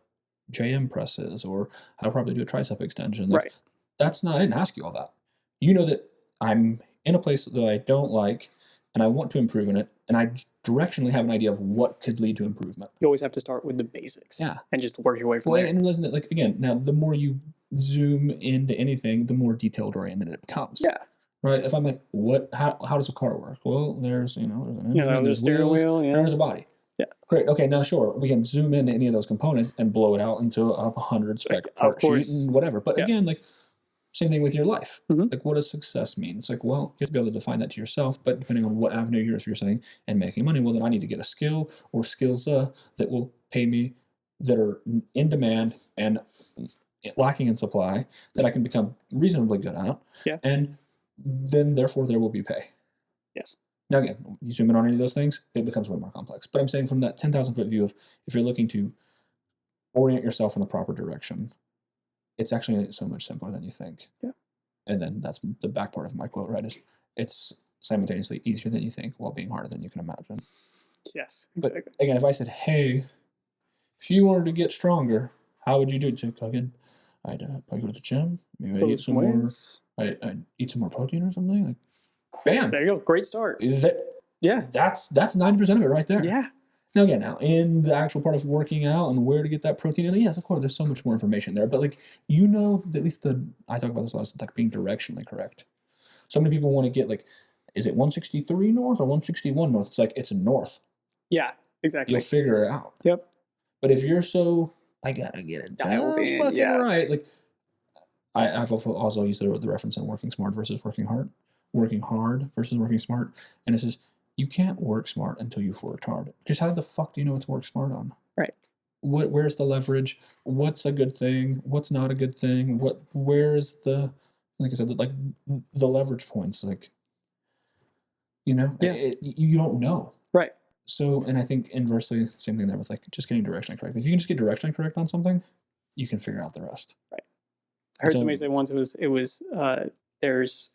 JM press is or how to probably do a tricep extension, like, I didn't ask you all that. You know that I'm in a place that I don't like and I want to improve in it, and I directionally have an idea of what could lead to improvement. You always have to start with the basics. Yeah. And just work your way from there. And listen, like, again, now the more you zoom into anything, the more detailed oriented it becomes. Yeah. Right? If I'm like, how does a car work? Well, there's an engine, there's steering wheel, and there's a body. Yeah. Great. Okay. Now, sure, we can zoom into any of those components and blow it out into a 100 spec part sheet and whatever. But again, like, same thing with your life. Like, what does success mean? It's like, well, you have to be able to define that to yourself, but depending on what avenue you're saying and making money, well, then I need to get a skill or skills that will pay me, that are in demand and lacking in supply, that I can become reasonably good at. Yeah. And then, therefore, there will be pay. Yes. Now, again, you zoom in on any of those things, it becomes way more complex. But I'm saying from that 10,000 foot view of, if you're looking to orient yourself in the proper direction, it's actually so much simpler than you think. Yeah. And then that's the back part of my quote, right? Is it's simultaneously easier than you think while being harder than you can imagine. Yes, exactly. But again, if I said, hey, if you wanted to get stronger, how would you do it? So I'd probably go to the gym. Maybe I'd eat some more. I'd eat some more protein or something. Like, bam! There you go. Great start. Yeah, that's 90% of it right there. Yeah. Now, again, in the actual part of working out and where to get that protein in, yes, of course, there's so much more information there. But like, at least I talk about this a lot, like being directionally correct. So many people want to get like, is it 163 north or 161 north? It's like, it's north. Yeah, exactly. You'll figure it out. Yep. But if you're I gotta get it dialed in, fucking right. Like, I've also used the reference in working smart versus working hard versus working smart. And it says, you can't work smart until you've worked hard. Because how the fuck do you know what to work smart on? Right. Where's the leverage? What's a good thing? What's not a good thing? Where's the, like I said, like the leverage points? Like, you don't know. Right. So, and I think inversely, same thing there with like just getting directionally correct. If you can just get directionally correct on something, you can figure out the rest. Right. I heard somebody say once it was there's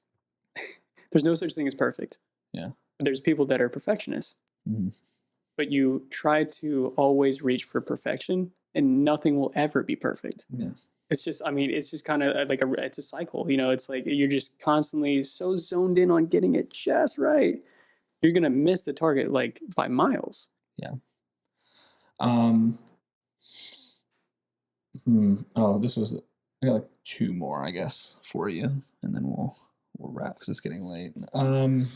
no such thing as perfect. Yeah. There's people that are perfectionists, but you try to always reach for perfection, and nothing will ever be perfect. Yeah. It's just kind of like it's a cycle. It's like you're just constantly so zoned in on getting it just right. You're gonna miss the target like by miles. Yeah. Oh, I got like two more, I guess, for you, and then we'll wrap because it's getting late. We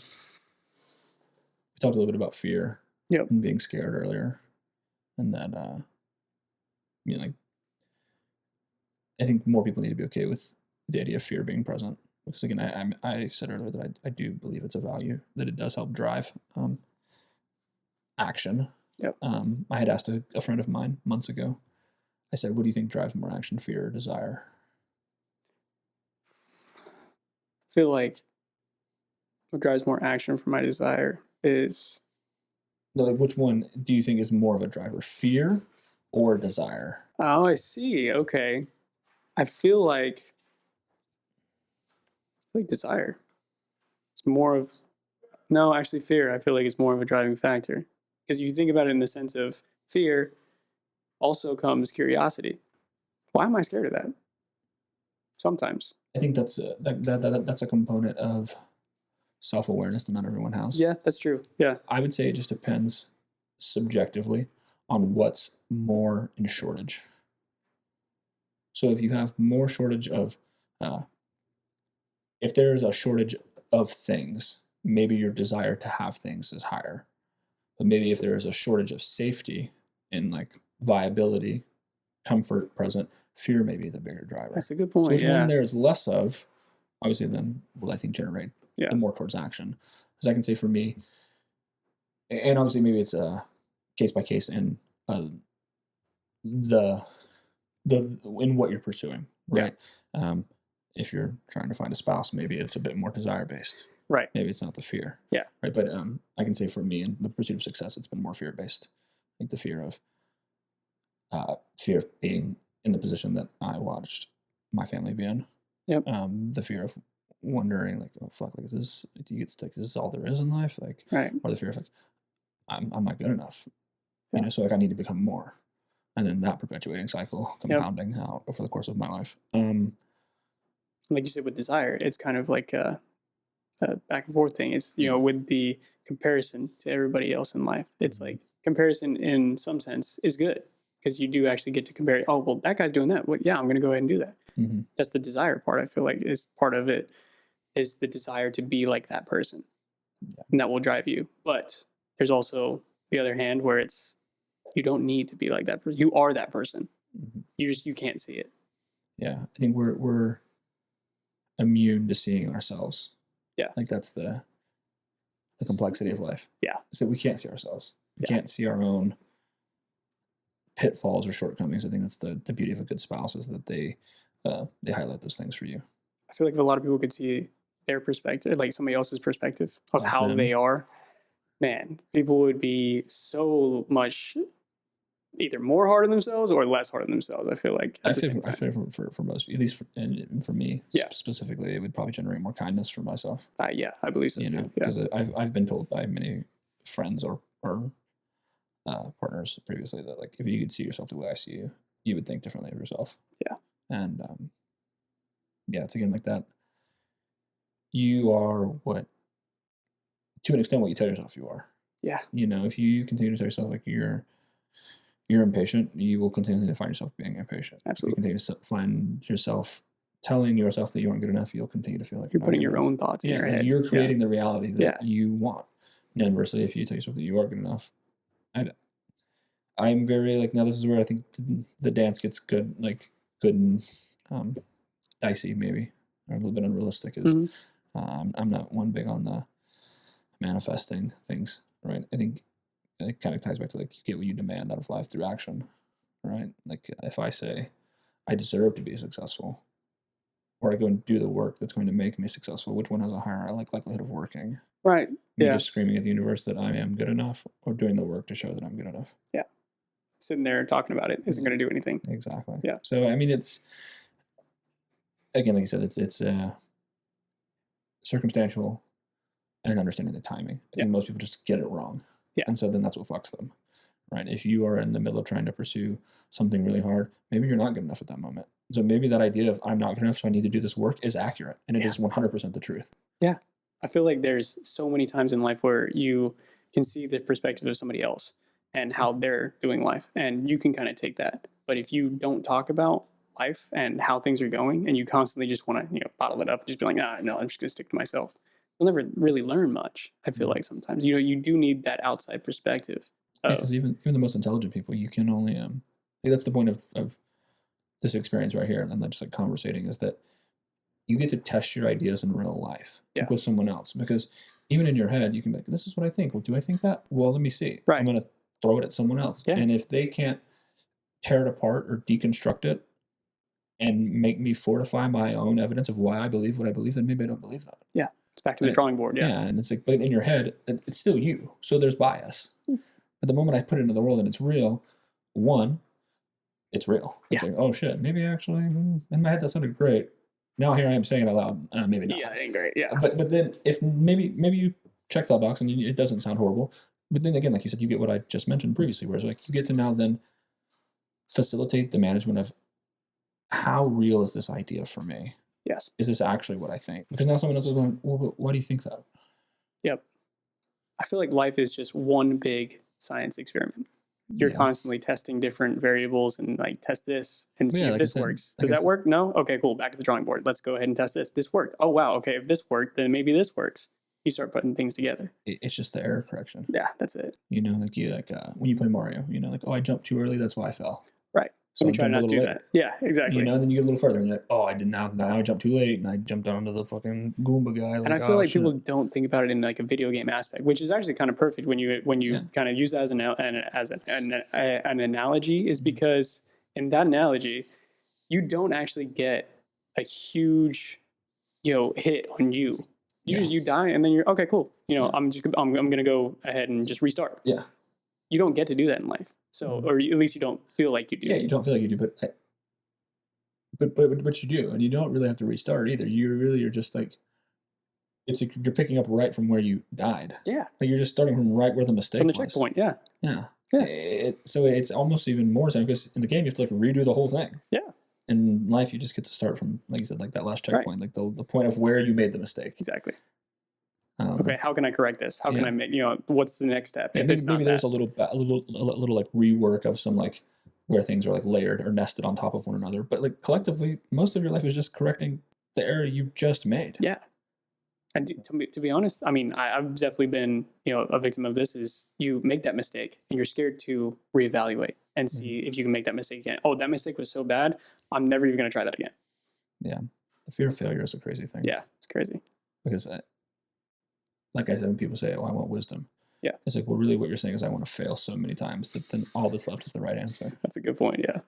talked a little bit about fear. Yep. And being scared earlier, and that like I think more people need to be okay with the idea of fear being present, because again, I said earlier that I do believe it's a value, that it does help drive action. Yep. I had asked a friend of mine months ago. I said, "What do you think drives more action, fear or desire?" I feel like what drives more action for my desire is, like, which one do you think is more of a driver, fear or desire? Oh, I see. Okay. I feel like desire. It's more of, no, actually fear. I feel like it's more of a driving factor, because you think about it in the sense of fear also comes curiosity. Why am I scared of that? Sometimes. I think that's a component of self-awareness that not everyone has. Yeah, that's true. Yeah. I would say it just depends subjectively on what's more in shortage. So if you have more shortage of, if there's a shortage of things, maybe your desire to have things is higher. But maybe if there is a shortage of safety and like viability, comfort present, fear may be the bigger driver. That's a good point. So which one there is less of, obviously, then will I think generate the more towards action. Because I can say for me, and obviously maybe it's a case by case in the in what you're pursuing, right? Yeah. If you're trying to find a spouse, maybe it's a bit more desire based. Right. Maybe it's not the fear. Yeah. Right. But I can say for me in the pursuit of success, it's been more fear based. Like the fear of being in the position that I watched my family be in. Yep. The fear of wondering, like, oh fuck, like, is this all there is in life? Like, right. Or the fear of like, I'm not good enough. Yeah. So like I need to become more. And then that perpetuating cycle compounding out over the course of my life. Like you said, with desire, it's kind of like a back and forth thing. It's, with the comparison to everybody else in life, it's like comparison in some sense is good, because you do actually get to compare. Oh, well, that guy's doing that. Well, yeah, I'm going to go ahead and do that. Mm-hmm. That's the desire part. I feel like is part of it is the desire to be like that person, and that will drive you. But there's also the other hand where it's, you don't need to be like that person. You are that person. Mm-hmm. You can't see it. Yeah, I think we're immune to seeing ourselves. Yeah, like that's the complexity of life. Yeah, so we can't see ourselves. We can't see our own pitfalls or shortcomings. I think that's the beauty of a good spouse, is that they highlight those things for you. I feel like if a lot of people could see their perspective, like somebody else's perspective of how they are, man, people would be so much either more hard on themselves or less hard on themselves. I feel like I feel for most, at least for me Yeah. specifically, it would probably generate more kindness for myself. Yeah, I believe so You too. know, because I've been told by many friends or partners previously that like if you could see yourself the way I see you, you would think differently of yourself. Yeah. And yeah, it's again like that. You are what, to an extent, what you tell yourself you are. Yeah. You know, if you continue to tell yourself like you're impatient, you will continue to find yourself being impatient. Absolutely. If you continue to find yourself telling yourself that you aren't good enough, you'll continue to feel like you're putting your own thoughts in your head. You're creating the reality that you want. And inversely, if you tell yourself that you are good enough, I'm very like, now this is where I think the dance gets good and dicey maybe, or a little bit unrealistic is I'm not one big on the manifesting things, right? I think it kind of ties back to like you get what you demand out of life through action, right? Like if I say I deserve to be successful, or I go and do the work that's going to make me successful, which one has a higher likelihood of working? Right. Me just screaming at the universe that I am good enough, or doing the work to show that I'm good enough. Yeah. Sitting there talking about it isn't going to do anything. Exactly. Yeah. So I mean, it's again, like you said, it's circumstantial and understanding the timing. I think most people just get it wrong. Yeah. And so then that's what fucks them, right? If you are in the middle of trying to pursue something really hard, maybe you're not good enough at that moment. So maybe that idea of I'm not good enough, so I need to do this work is accurate. And it is 100% the truth. Yeah. I feel like there's so many times in life where you can see the perspective of somebody else and how they're doing life. And you can kind of take that. But if you don't talk about life and how things are going, and you constantly just want to, bottle it up and just be like, no, I'm just going to stick to myself, you'll never really learn much. I feel like sometimes, you do need that outside perspective. Because even the most intelligent people, you can only, that's the point of this experience right here, and then just like conversating, is that you get to test your ideas in real life with someone else. Because even in your head, you can be like, this is what I think. Well, do I think that? Well, let me see. Right. I'm going to throw it at someone else. Yeah. And if they can't tear it apart or deconstruct it and make me fortify my own evidence of why I believe what I believe, then maybe I don't believe that. Yeah. It's back to the drawing board. Yeah. Yeah. And it's like, but in your head, it's still you. So there's bias. But the moment I put it into the world and it's real, it's real. It's like, oh shit, maybe actually, in my head that sounded great. Now here I am saying it out loud. Maybe not. Yeah, it ain't great. Yeah. But then if maybe you check that box and it doesn't sound horrible. But then again, like you said, you get what I just mentioned previously, whereas like you get to now then facilitate the management of how real is this idea for me? Yes. Is this actually what I think? Because now someone else is going, well, why do you think that? Yep. I feel like life is just one big science experiment. You're constantly testing different variables and like test this and see if this works. Does that work? No? Okay, cool. Back to the drawing board. Let's go ahead and test this. This worked. Oh, wow. Okay, if this worked, then maybe this works. You start putting things together. It's just the error correction. Yeah, that's it. Like when you play Mario, like, oh, I jumped too early. That's why I fell. Right. So we try not to do that. Yeah, exactly. And then you get a little further and you're like, oh, I did now I jumped too late and I jumped onto the fucking Goomba guy. Like, and I feel like people don't think about it in like a video game aspect, which is actually kind of perfect when you kind of use that as an analogy, is because in that analogy, you don't actually get a huge, hit on you. You die and then you're okay, cool. I'm gonna go ahead and just restart. Yeah. You don't get to do that in life. So, or at least you don't feel like you do. Yeah, you don't feel like you do, but you do, and you don't really have to restart either. You're just like, you're picking up right from where you died. Yeah, like you're just starting from right where the mistake was. From the checkpoint. Yeah, yeah. So it's almost even more so because in the game you have to like redo the whole thing. Yeah. In life, you just get to start from, like you said, like that last checkpoint, like the point of where you made the mistake. Exactly. Okay, how can I correct this? How can I make, what's the next step? If it's maybe there's a little like rework of some like where things are like layered or nested on top of one another. But like collectively, most of your life is just correcting the error you just made. Yeah. And to be honest, I mean, I've definitely been, a victim of this. Is you make that mistake and you're scared to reevaluate and see if you can make that mistake again. Oh, that mistake was so bad, I'm never even going to try that again. Yeah. The fear of failure is a crazy thing. Yeah, it's crazy. Because like I said, when people say, oh, I want wisdom. Yeah. It's like, well, really what you're saying is I want to fail so many times that then all that's left is the right answer. That's a good point. Yeah.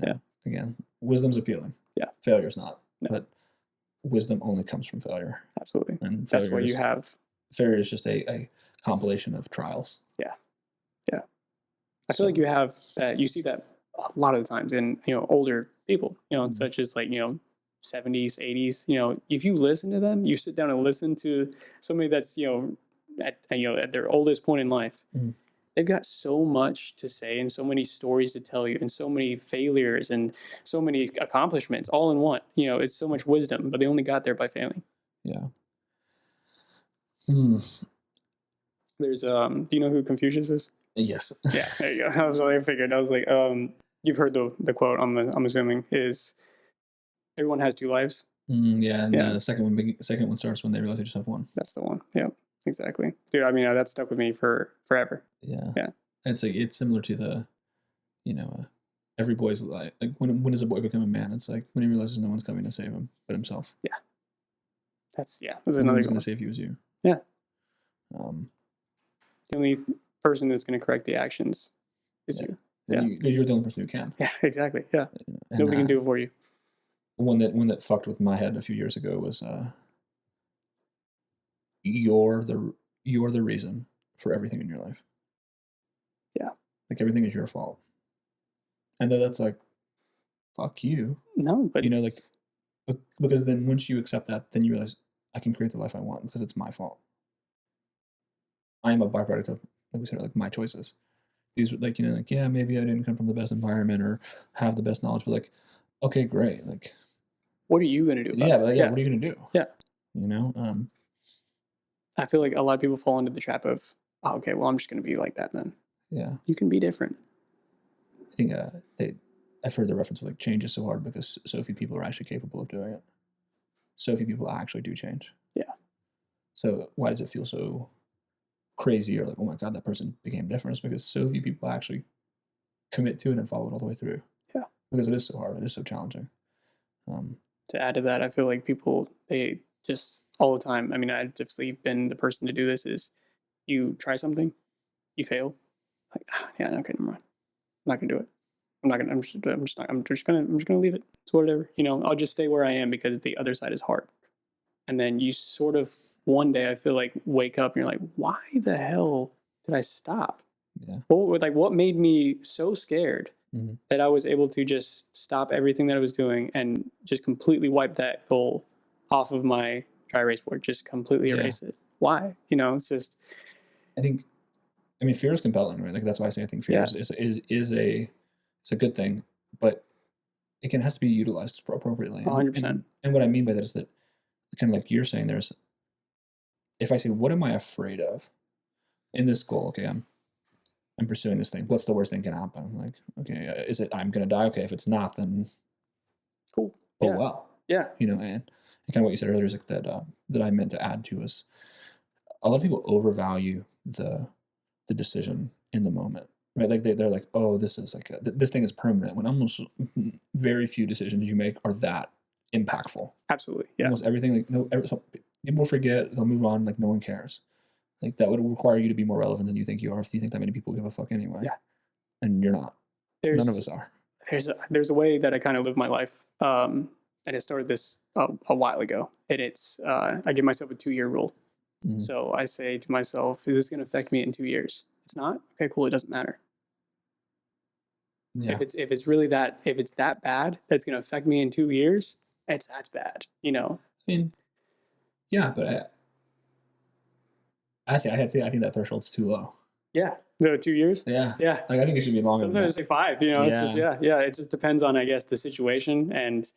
Yeah. Again, wisdom's appealing. Yeah. Failure's not. No. But wisdom only comes from failure. Absolutely. And that's what you have. Failure is just a compilation of trials. Yeah. Yeah. I feel like you have that. You see that a lot of the times in older people, such as like 70s, 80s. If you listen to them, you sit down and listen to somebody that's at their oldest point in life. They've got so much to say and so many stories to tell you and so many failures and so many accomplishments all in one. It's so much wisdom, but they only got there by failing. Yeah. There's do you know who Confucius is? Yes. Yeah, there you go. I figured. I was like, you've heard the quote. I'm assuming is everyone has two lives. Yeah, and the second one starts when they realize they just have one. That's the one. Yeah, exactly, dude. I mean, that stuck with me for forever. Yeah. It's similar to the, every boy's life. Like when does a boy become a man? It's like when he realizes no one's coming to save him but himself. Yeah. That's another. No one's going to save you as you. Yeah. The only person that's going to correct the actions is you. Yeah. Because you're the only person who can. Yeah, exactly. Yeah. And, nobody can do it for you. One that fucked with my head a few years ago was you're the reason for everything in your life. Yeah. Like everything is your fault. And then that's like, fuck you. No, but because then once you accept that, then you realize I can create the life I want because it's my fault. I am a byproduct of, like we said, like my choices. These like, yeah, maybe I didn't come from the best environment or have the best knowledge, but like, okay, great. Like, what are you going to do about it? What are you going to do? Yeah. I feel like a lot of people fall into the trap of, oh, okay, well, I'm just going to be like that then. Yeah. You can be different. I think I've heard the reference of like change is so hard because so few people are actually capable of doing it. So few people actually do change. Yeah. So why does it feel so crazy or like, oh my God, that person became different? It's because so few people actually commit to it and follow it all the way through. Yeah. Because it is so hard. It is so challenging. To add to that, I feel like people, they just all the time, I mean, I've definitely been the person to do this, is you try something, you fail. Like, yeah, okay, never mind. I'm not gonna do it. I'm just gonna leave it. It's whatever. I'll just stay where I am because the other side is hard. And then you sort of one day I feel like wake up and you're like, why the hell did I stop? Yeah. What made me so scared that I was able to just stop everything that I was doing and just completely wipe that goal off of my dry erase board, just completely erase it. Why? It's just. Fear is compelling, right? Like that's why I say I think fear is a good thing, but it has to be utilized appropriately. 100%. And what I mean by that is that kind of like you're saying, if I say, what am I afraid of in this goal? Okay, I'm pursuing this thing. What's the worst thing can happen? Like, okay, is it I'm going to die? Okay, if it's not, then cool. Oh, yeah. Well. Yeah. And kind of what you said earlier is like that I meant to add to is a lot of people overvalue the decision in the moment, right? Like they're like, oh, this is like this thing is permanent, when almost very few decisions you make are that impactful. Absolutely. Yeah. Almost everything, people forget, they'll move on, like no one cares. Like that would require you to be more relevant than you think you are if you think that many people give a fuck anyway. Yeah. And you're not. None of us are. There's a way that I kind of live my life. And I started this a while ago. And it's, I give myself a 2-year rule. Mm-hmm. So I say to myself, is this going to affect me in 2 years? It's not? Okay, cool. It doesn't matter. Yeah. If it's really that, if it's that bad, that's going to affect me in 2 years, that's bad, I mean, yeah, but I think that threshold's too low. Yeah. So 2 years? Yeah. Yeah. Like I think it should be longer. Sometimes it's like 5, It's just, it just depends on, I guess, the situation and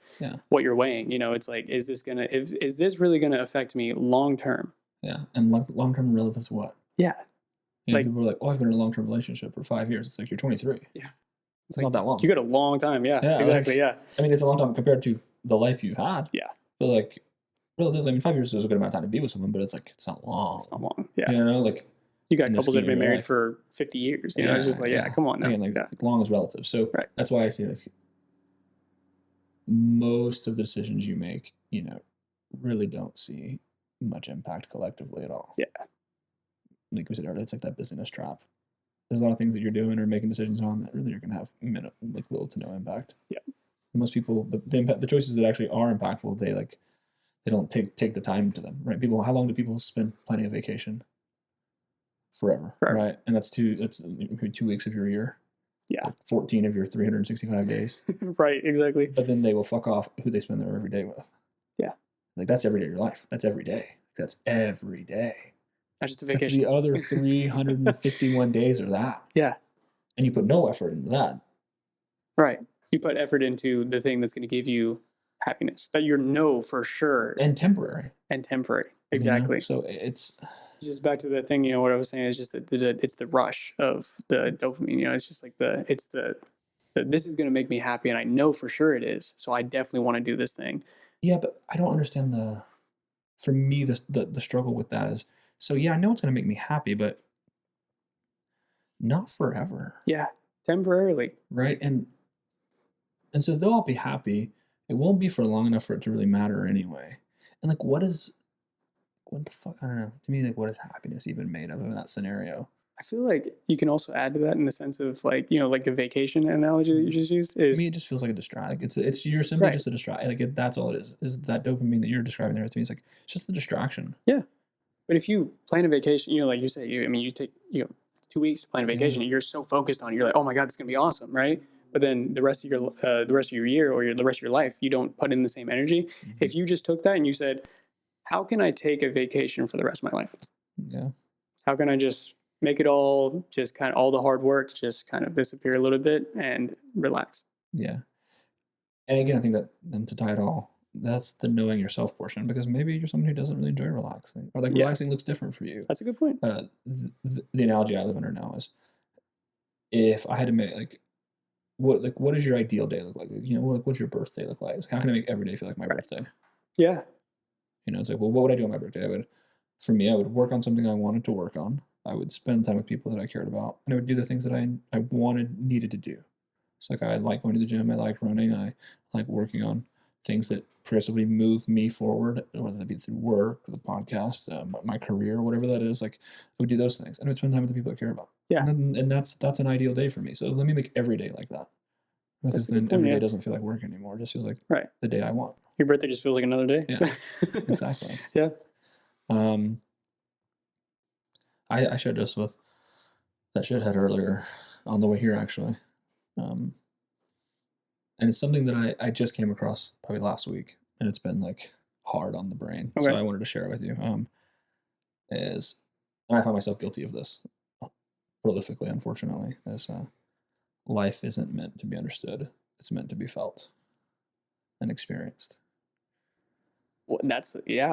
what you're weighing. It's like, is this really going to affect me long-term? Yeah. And long-term relative to what? Yeah. Like, people are like, oh, I've been in a long-term relationship for 5 years. It's like, you're 23. Yeah. It's like, not that long. You got a long time. Yeah. Exactly. Like, I mean, it's a long time compared to the life you've had. Yeah. But like, relatively, 5 years is a good amount of time to be with someone, but it's like, it's not long. It's not long. Yeah. Like. You got couples that have been married for 50 years. It's just like, come on now. Again, like long is relative. So that's why I see like most of the decisions you make, really don't see much impact collectively at all. Yeah. Like we said earlier, it's like that busyness trap. There's a lot of things that you're doing or making decisions on that really are going to have little to no impact. Yeah. Most people, the choices that actually are impactful, they don't take the time to them, right? How long do people spend planning a vacation? forever, right? And that's maybe 2 weeks of your year. Yeah. Like 14 of your 365 days. Right, exactly. But then they will fuck off who they spend their every day with. Yeah. Like that's every day of your life. That's every day. That's every day. That's just a vacation. That's the other 351 days are that. Yeah. And you put no effort into that. Right. You put effort into the thing that's going to give you happiness that you know for sure. And temporary. Exactly. So it's just back to the thing, what I was saying is just that it's the rush of the dopamine, it's just like this is going to make me happy and I know for sure it is. So I definitely want to do this thing. Yeah, but I don't understand for me, the struggle with that is, so yeah, I know it's going to make me happy, but not forever. Yeah, temporarily. Right? And so though I'll be happy, it won't be for long enough for it to really matter anyway. And like, what the fuck? I don't know. To me, like, what is happiness even made of in that scenario? I feel like you can also add to that in the sense of like, like a vacation analogy that you just used is. I mean, it just feels like a distract. You're simply just a distract. Like that's all it is that dopamine that you're describing there to me. It's like, it's just a distraction. Yeah. But if you plan a vacation, like you say, you take, 2 weeks to plan a vacation, and you're so focused on it, you're like, oh my God, it's going to be awesome. Right. But then the rest of your year or the rest of your life, you don't put in the same energy. Mm-hmm. If you just took that and you said, how can I take a vacation for the rest of my life? Yeah. How can I just make it all, just kind of all the hard work, just kind of disappear a little bit and relax? Yeah. And again, I think that then to tie it all, that's the knowing yourself portion, because maybe you're someone who doesn't really enjoy relaxing, or like relaxing looks different for you. That's a good point. The analogy I live under now is, if I had to make like, what does your ideal day look like? What's your birthday look like? How can I make every day feel like my birthday? Yeah. It's like, well, what would I do on my birthday? I would work on something I wanted to work on. I would spend time with people that I cared about, and I would do the things that I needed to do. It's like, I like going to the gym, I like running, I like working on things that progressively move me forward, whether that be through work, the podcast, my career, whatever that is. Like, I would do those things, and I would spend time with the people I care about. Yeah. And that's an ideal day for me. So let me make every day like that, because then every day doesn't feel like work anymore. It just feels like the day I want. Your birthday just feels like another day. Yeah, exactly. Yeah. I shared this with that shithead earlier on the way here, actually. And it's something that I just came across probably last week, and it's been like hard on the brain. Okay. So I wanted to share it with you. And I find myself guilty of this prolifically, unfortunately, as life isn't meant to be understood. It's meant to be felt and experienced. Well,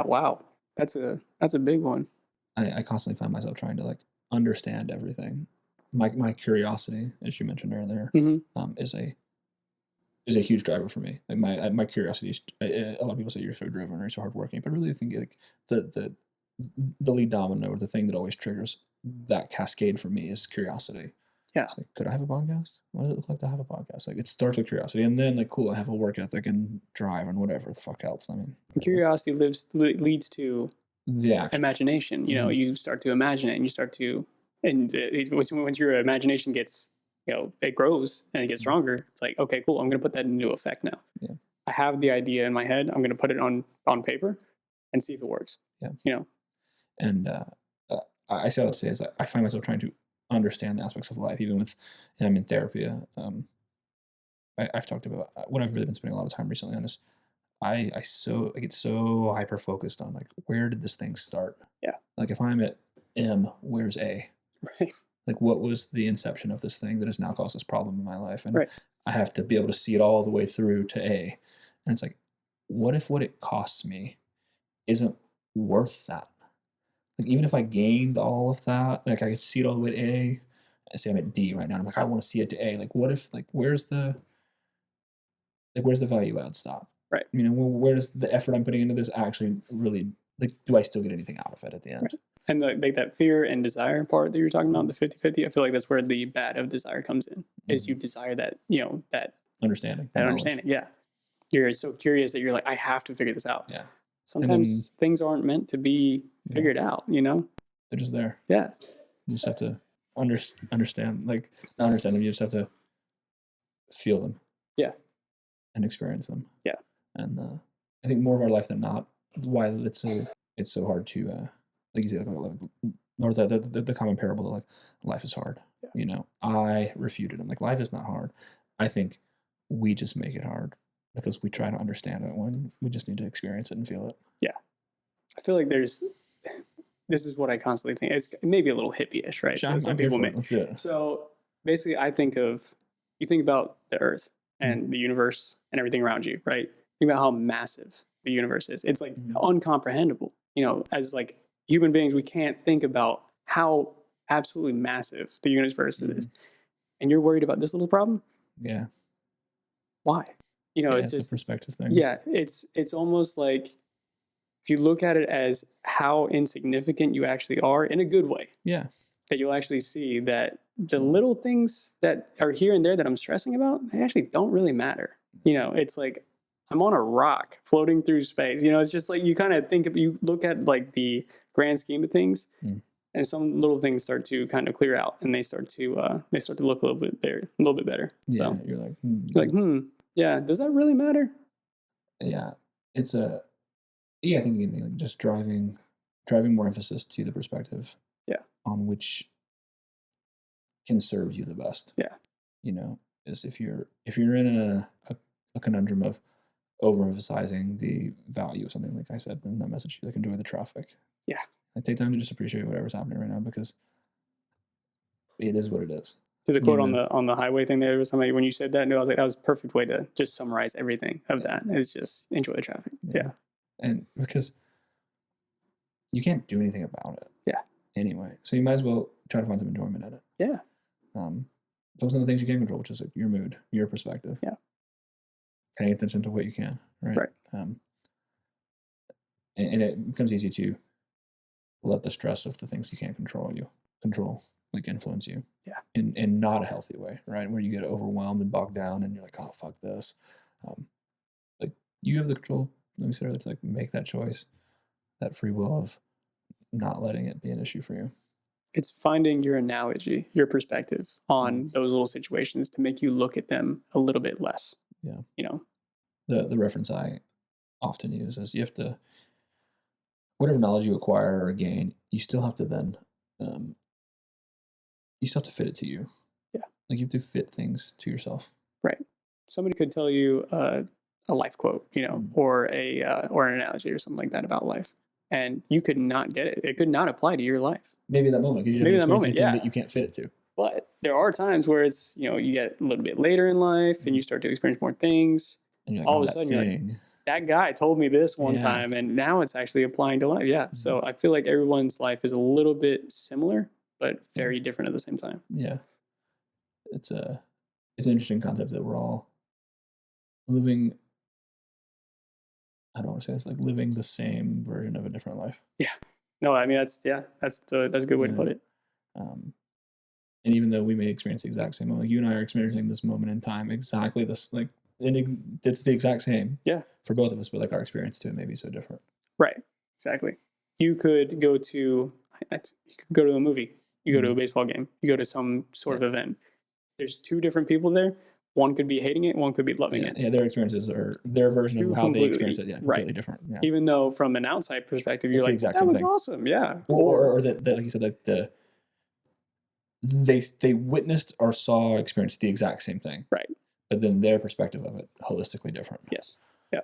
wow. That's a big one. I constantly find myself trying to like understand everything. My curiosity, as you mentioned earlier, is a huge driver for me. Like my curiosity is, a lot of people say you're so driven or you're so hardworking, but I really think like the lead domino, or the thing that always triggers that cascade for me, is curiosity. Yeah. It's like, could I have a podcast? What does it look like to have a podcast? Like, it starts with curiosity, and then like, cool, I have a work ethic and drive and whatever the fuck else. I mean, curiosity leads to the action. Imagination. You start to imagine it, and you start to, and once your imagination gets, it grows and it gets stronger. It's like, okay, cool, I'm going to put that into effect now. Yeah. I have the idea in my head. I'm going to put it on paper and see if it works. Yeah. And I say what to say is I find myself trying to understand the aspects of life, even with, and I'm in therapy. I've talked about what I've really been spending a lot of time recently on is, I get so hyper focused on like, where did this thing start? Yeah. Like, if I'm at M, where's A? Right. Like, what was the inception of this thing that has now caused this problem in my life? And I have to be able to see it all the way through to A. And it's like, what if what it costs me isn't worth that? Like, even if I gained all of that, like I could see it all the way to A. I say I'm at D right now. I'm like, I want to see it to A. Like, what if, like, where's the value add stop? Right. Where does the effort I'm putting into this actually really, like, do I still get anything out of it at the end? Right. And like that fear and desire part that you're talking about, the 50-50, I feel like that's where the bad of desire comes in, is you desire that, that understanding. That understanding, yeah. You're so curious that you're like, I have to figure this out. Yeah. Sometimes things aren't meant to be figured out, They're just there. Yeah. You just have to understand, like, not understand them, you just have to feel them. Yeah. And experience them. Yeah. And I think more of our life than not, why it's so hard to, like you say, like or the common parable that like life is hard. Yeah. You know, I refuted him. Like, life is not hard. I think we just make it hard because we try to understand it when we just need to experience it and feel it. Yeah. I feel like this is what I constantly think. It's maybe a little hippie-ish, right? So some people make. So basically, you think about the earth and the universe and everything around you, right? Think about how massive the universe is. It's like uncomprehendable. You know, as like human beings, we can't think about how absolutely massive the universe is. And you're worried about this little problem? Yeah. Why? You know, it's just a perspective thing. Yeah, it's almost like if you look at it as how insignificant you actually are in a good way. Yeah. That you'll actually see that the little things that are here and there that I'm stressing about, they actually don't really matter. You know, it's like I'm on a rock floating through space. You know, it's just like you kind of you look at like the grand scheme of things, and some little things start to kind of clear out, and they start to look a little bit better. Yeah, so you're like, yeah, does that really matter? Yeah, it's I think you can like just driving more emphasis to the perspective. Yeah. On which can serve you the best. Yeah. You know, is if you're in a conundrum of overemphasizing the value of something, like I said in that message, like enjoy the traffic. Yeah. Like take time to just appreciate whatever's happening right now, because it is what it is. There's a quote on the highway thing there was somebody, when you said that, I was like, that was a perfect way to just summarize everything of that. It's just enjoy the traffic. Yeah. And because you can't do anything about it. Yeah. Anyway, so you might as well try to find some enjoyment in it. Yeah. Focus on the things you can control, which is like your mood, your perspective. Yeah. Paying attention to what you can, right? Right. And it becomes easy to let the stress of the things you can't control like influence you. Yeah. In not a healthy way, right? Where you get overwhelmed and bogged down and you're like, oh, fuck this. Like you have the control, like we said earlier, to like make that choice, that free will of not letting it be an issue for you. It's finding your analogy, your perspective on those little situations to make you look at them a little bit less. Yeah. You know, the reference I often use is you have to, whatever knowledge you acquire or gain, you still have to then, you still have to fit it to you. Yeah. Like you have to fit things to yourself. Right. Somebody could tell you a life quote, you know, or an analogy or something like that about life, and you could not get it. It could not apply to your life. Maybe that moment, because you don't experience anything that you can't fit it to. But there are times where it's, you know, you get a little bit later in life and you start to experience more things. And you're like, all of a sudden, you're like, that guy told me this one time, and now it's actually applying to life. Yeah. So I feel like everyone's life is a little bit similar, but very different at the same time. Yeah. It's an interesting concept that we're all living. I don't want to say this, like living the same version of a different life. Yeah. No, I mean, that's a good way to put it. And even though we may experience the exact same moment, like you and I are experiencing this moment in time, exactly this, like, and it's the exact same. Yeah. For both of us, but like our experience to it may be so different. Right. Exactly. You could go to a movie. You go to a baseball game. You go to some sort of event. There's two different people there. One could be hating it. One could be loving it. Yeah, their experiences are their version of how they experience it. Yeah, completely different. Yeah. Even though from an outside perspective, you're like, that was awesome. Yeah. Or that, like you said, like they witnessed or saw, experienced the exact same thing. Right. But then their perspective of it holistically different. Yes. Yeah.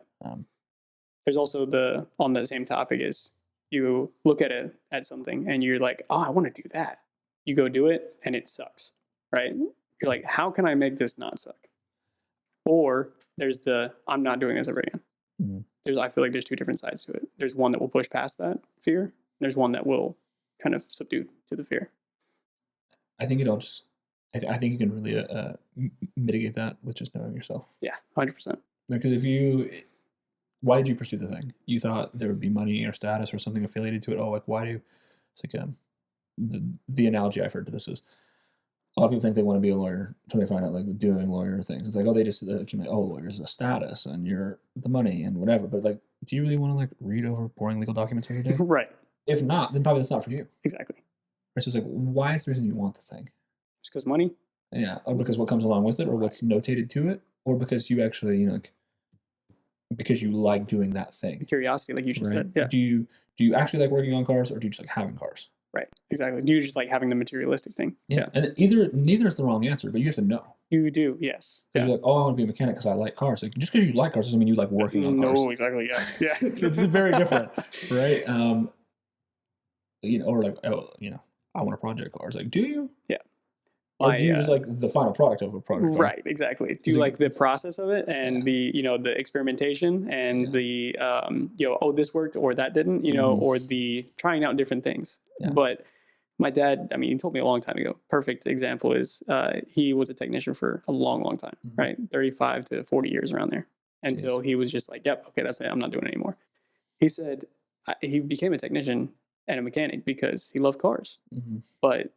There's also on the same topic is you look at something and you're like, oh, I want to do that. You go do it and it sucks. Right. You're like, how can I make this not suck? Or there's I'm not doing this ever again. Mm-hmm. I feel like there's two different sides to it. There's one that will push past that fear. There's one that will kind of subdue to the fear. I think I think you can really mitigate that with just knowing yourself. Yeah, 100%. Because why did you pursue the thing? You thought there would be money or status or something affiliated to it. Oh, like it's like the analogy I've heard to this is, a lot of people think they want to be a lawyer until they find out like doing lawyer things. It's like, oh, they just accumulate, lawyers, a status and you're the money and whatever. But like, do you really want to like read over boring legal documents every day? Right. If not, then probably that's not for you. Exactly. It's just like, why is the reason you want the thing? Just because money? Yeah. Or because what comes along with it, or what's notated to it, or because you actually, like, because you like doing that thing. Curiosity, like you just said. Yeah. Do you actually like working on cars, or do you just like having cars? Right. Exactly. You're just like having the materialistic thing. Yeah. And neither is the wrong answer, but you have to know. You do. Yes. Because you're like, oh, I want to be a mechanic because I like cars. Like, just because you like cars doesn't mean you like working on cars. No, exactly. Yeah. Yeah. It's very different, right? Or like, oh, I want a project car. It's like, do you? Yeah. Or do you just like the final product of a project car? Right, exactly. Do you like the process of it and the experimentation and the oh, this worked or that didn't, or the trying out different things. Yeah. But my dad, I mean, he told me a long time ago. Perfect example is he was a technician for a long, long time, right? 35 to 40 years around there, until he was just like, yep, okay, that's it. I'm not doing it anymore. He said he became a technician and a mechanic because he loved cars. But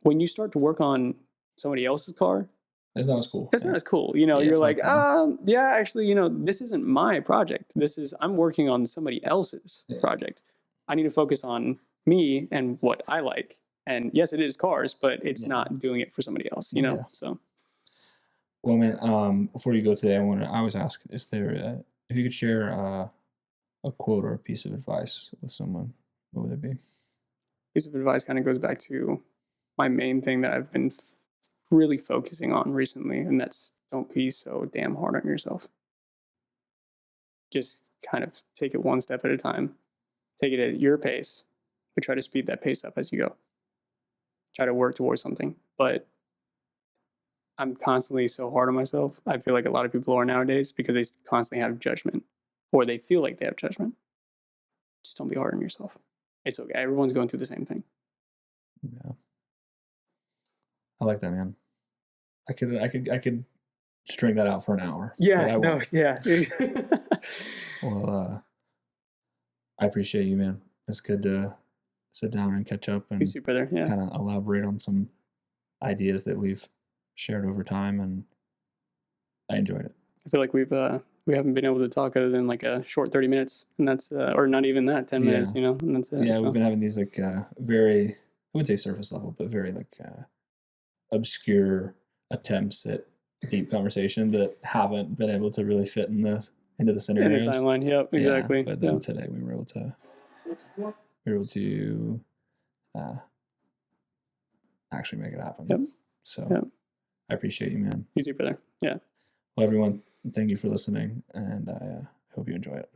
when you start to work on somebody else's car, it's not as cool. It's not as cool. You're like, actually, this isn't my project. I'm working on somebody else's project. I need to focus on me and what I like. And yes, it is cars, but it's not doing it for somebody else, so. Well, man, before you go today, I always ask, is there, if you could share a quote or a piece of advice with someone, what would it be? Piece of advice kind of goes back to my main thing that I've been really focusing on recently, and that's don't be so damn hard on yourself. Just kind of take it one step at a time. Take it at your pace, but try to speed that pace up as you go. Try to work towards something. But I'm constantly so hard on myself. I feel like a lot of people are nowadays because they constantly have judgment, or they feel like they have judgment. Just don't be hard on yourself. It's okay. Everyone's going through the same thing. Yeah. I like that, man. I could string that out for an hour. Yeah. No. Yeah. Well, I appreciate you, man. It's good to sit down and catch up and kind of elaborate on some ideas that we've shared over time, and I enjoyed it. I feel like we haven't been able to talk other than like a short 30 minutes, and that's or not even that, 10 minutes, and that's it. Yeah, we've been having these like very, I wouldn't say surface level, but very like obscure attempts at deep conversation that haven't been able to really fit into the scenarios. In the timeline, yep, exactly. Yeah, but then today we were able to actually make it happen. Yep. So I appreciate you, man. You too, brother. Yeah. Well, everyone, thank you for listening, and I hope you enjoy it.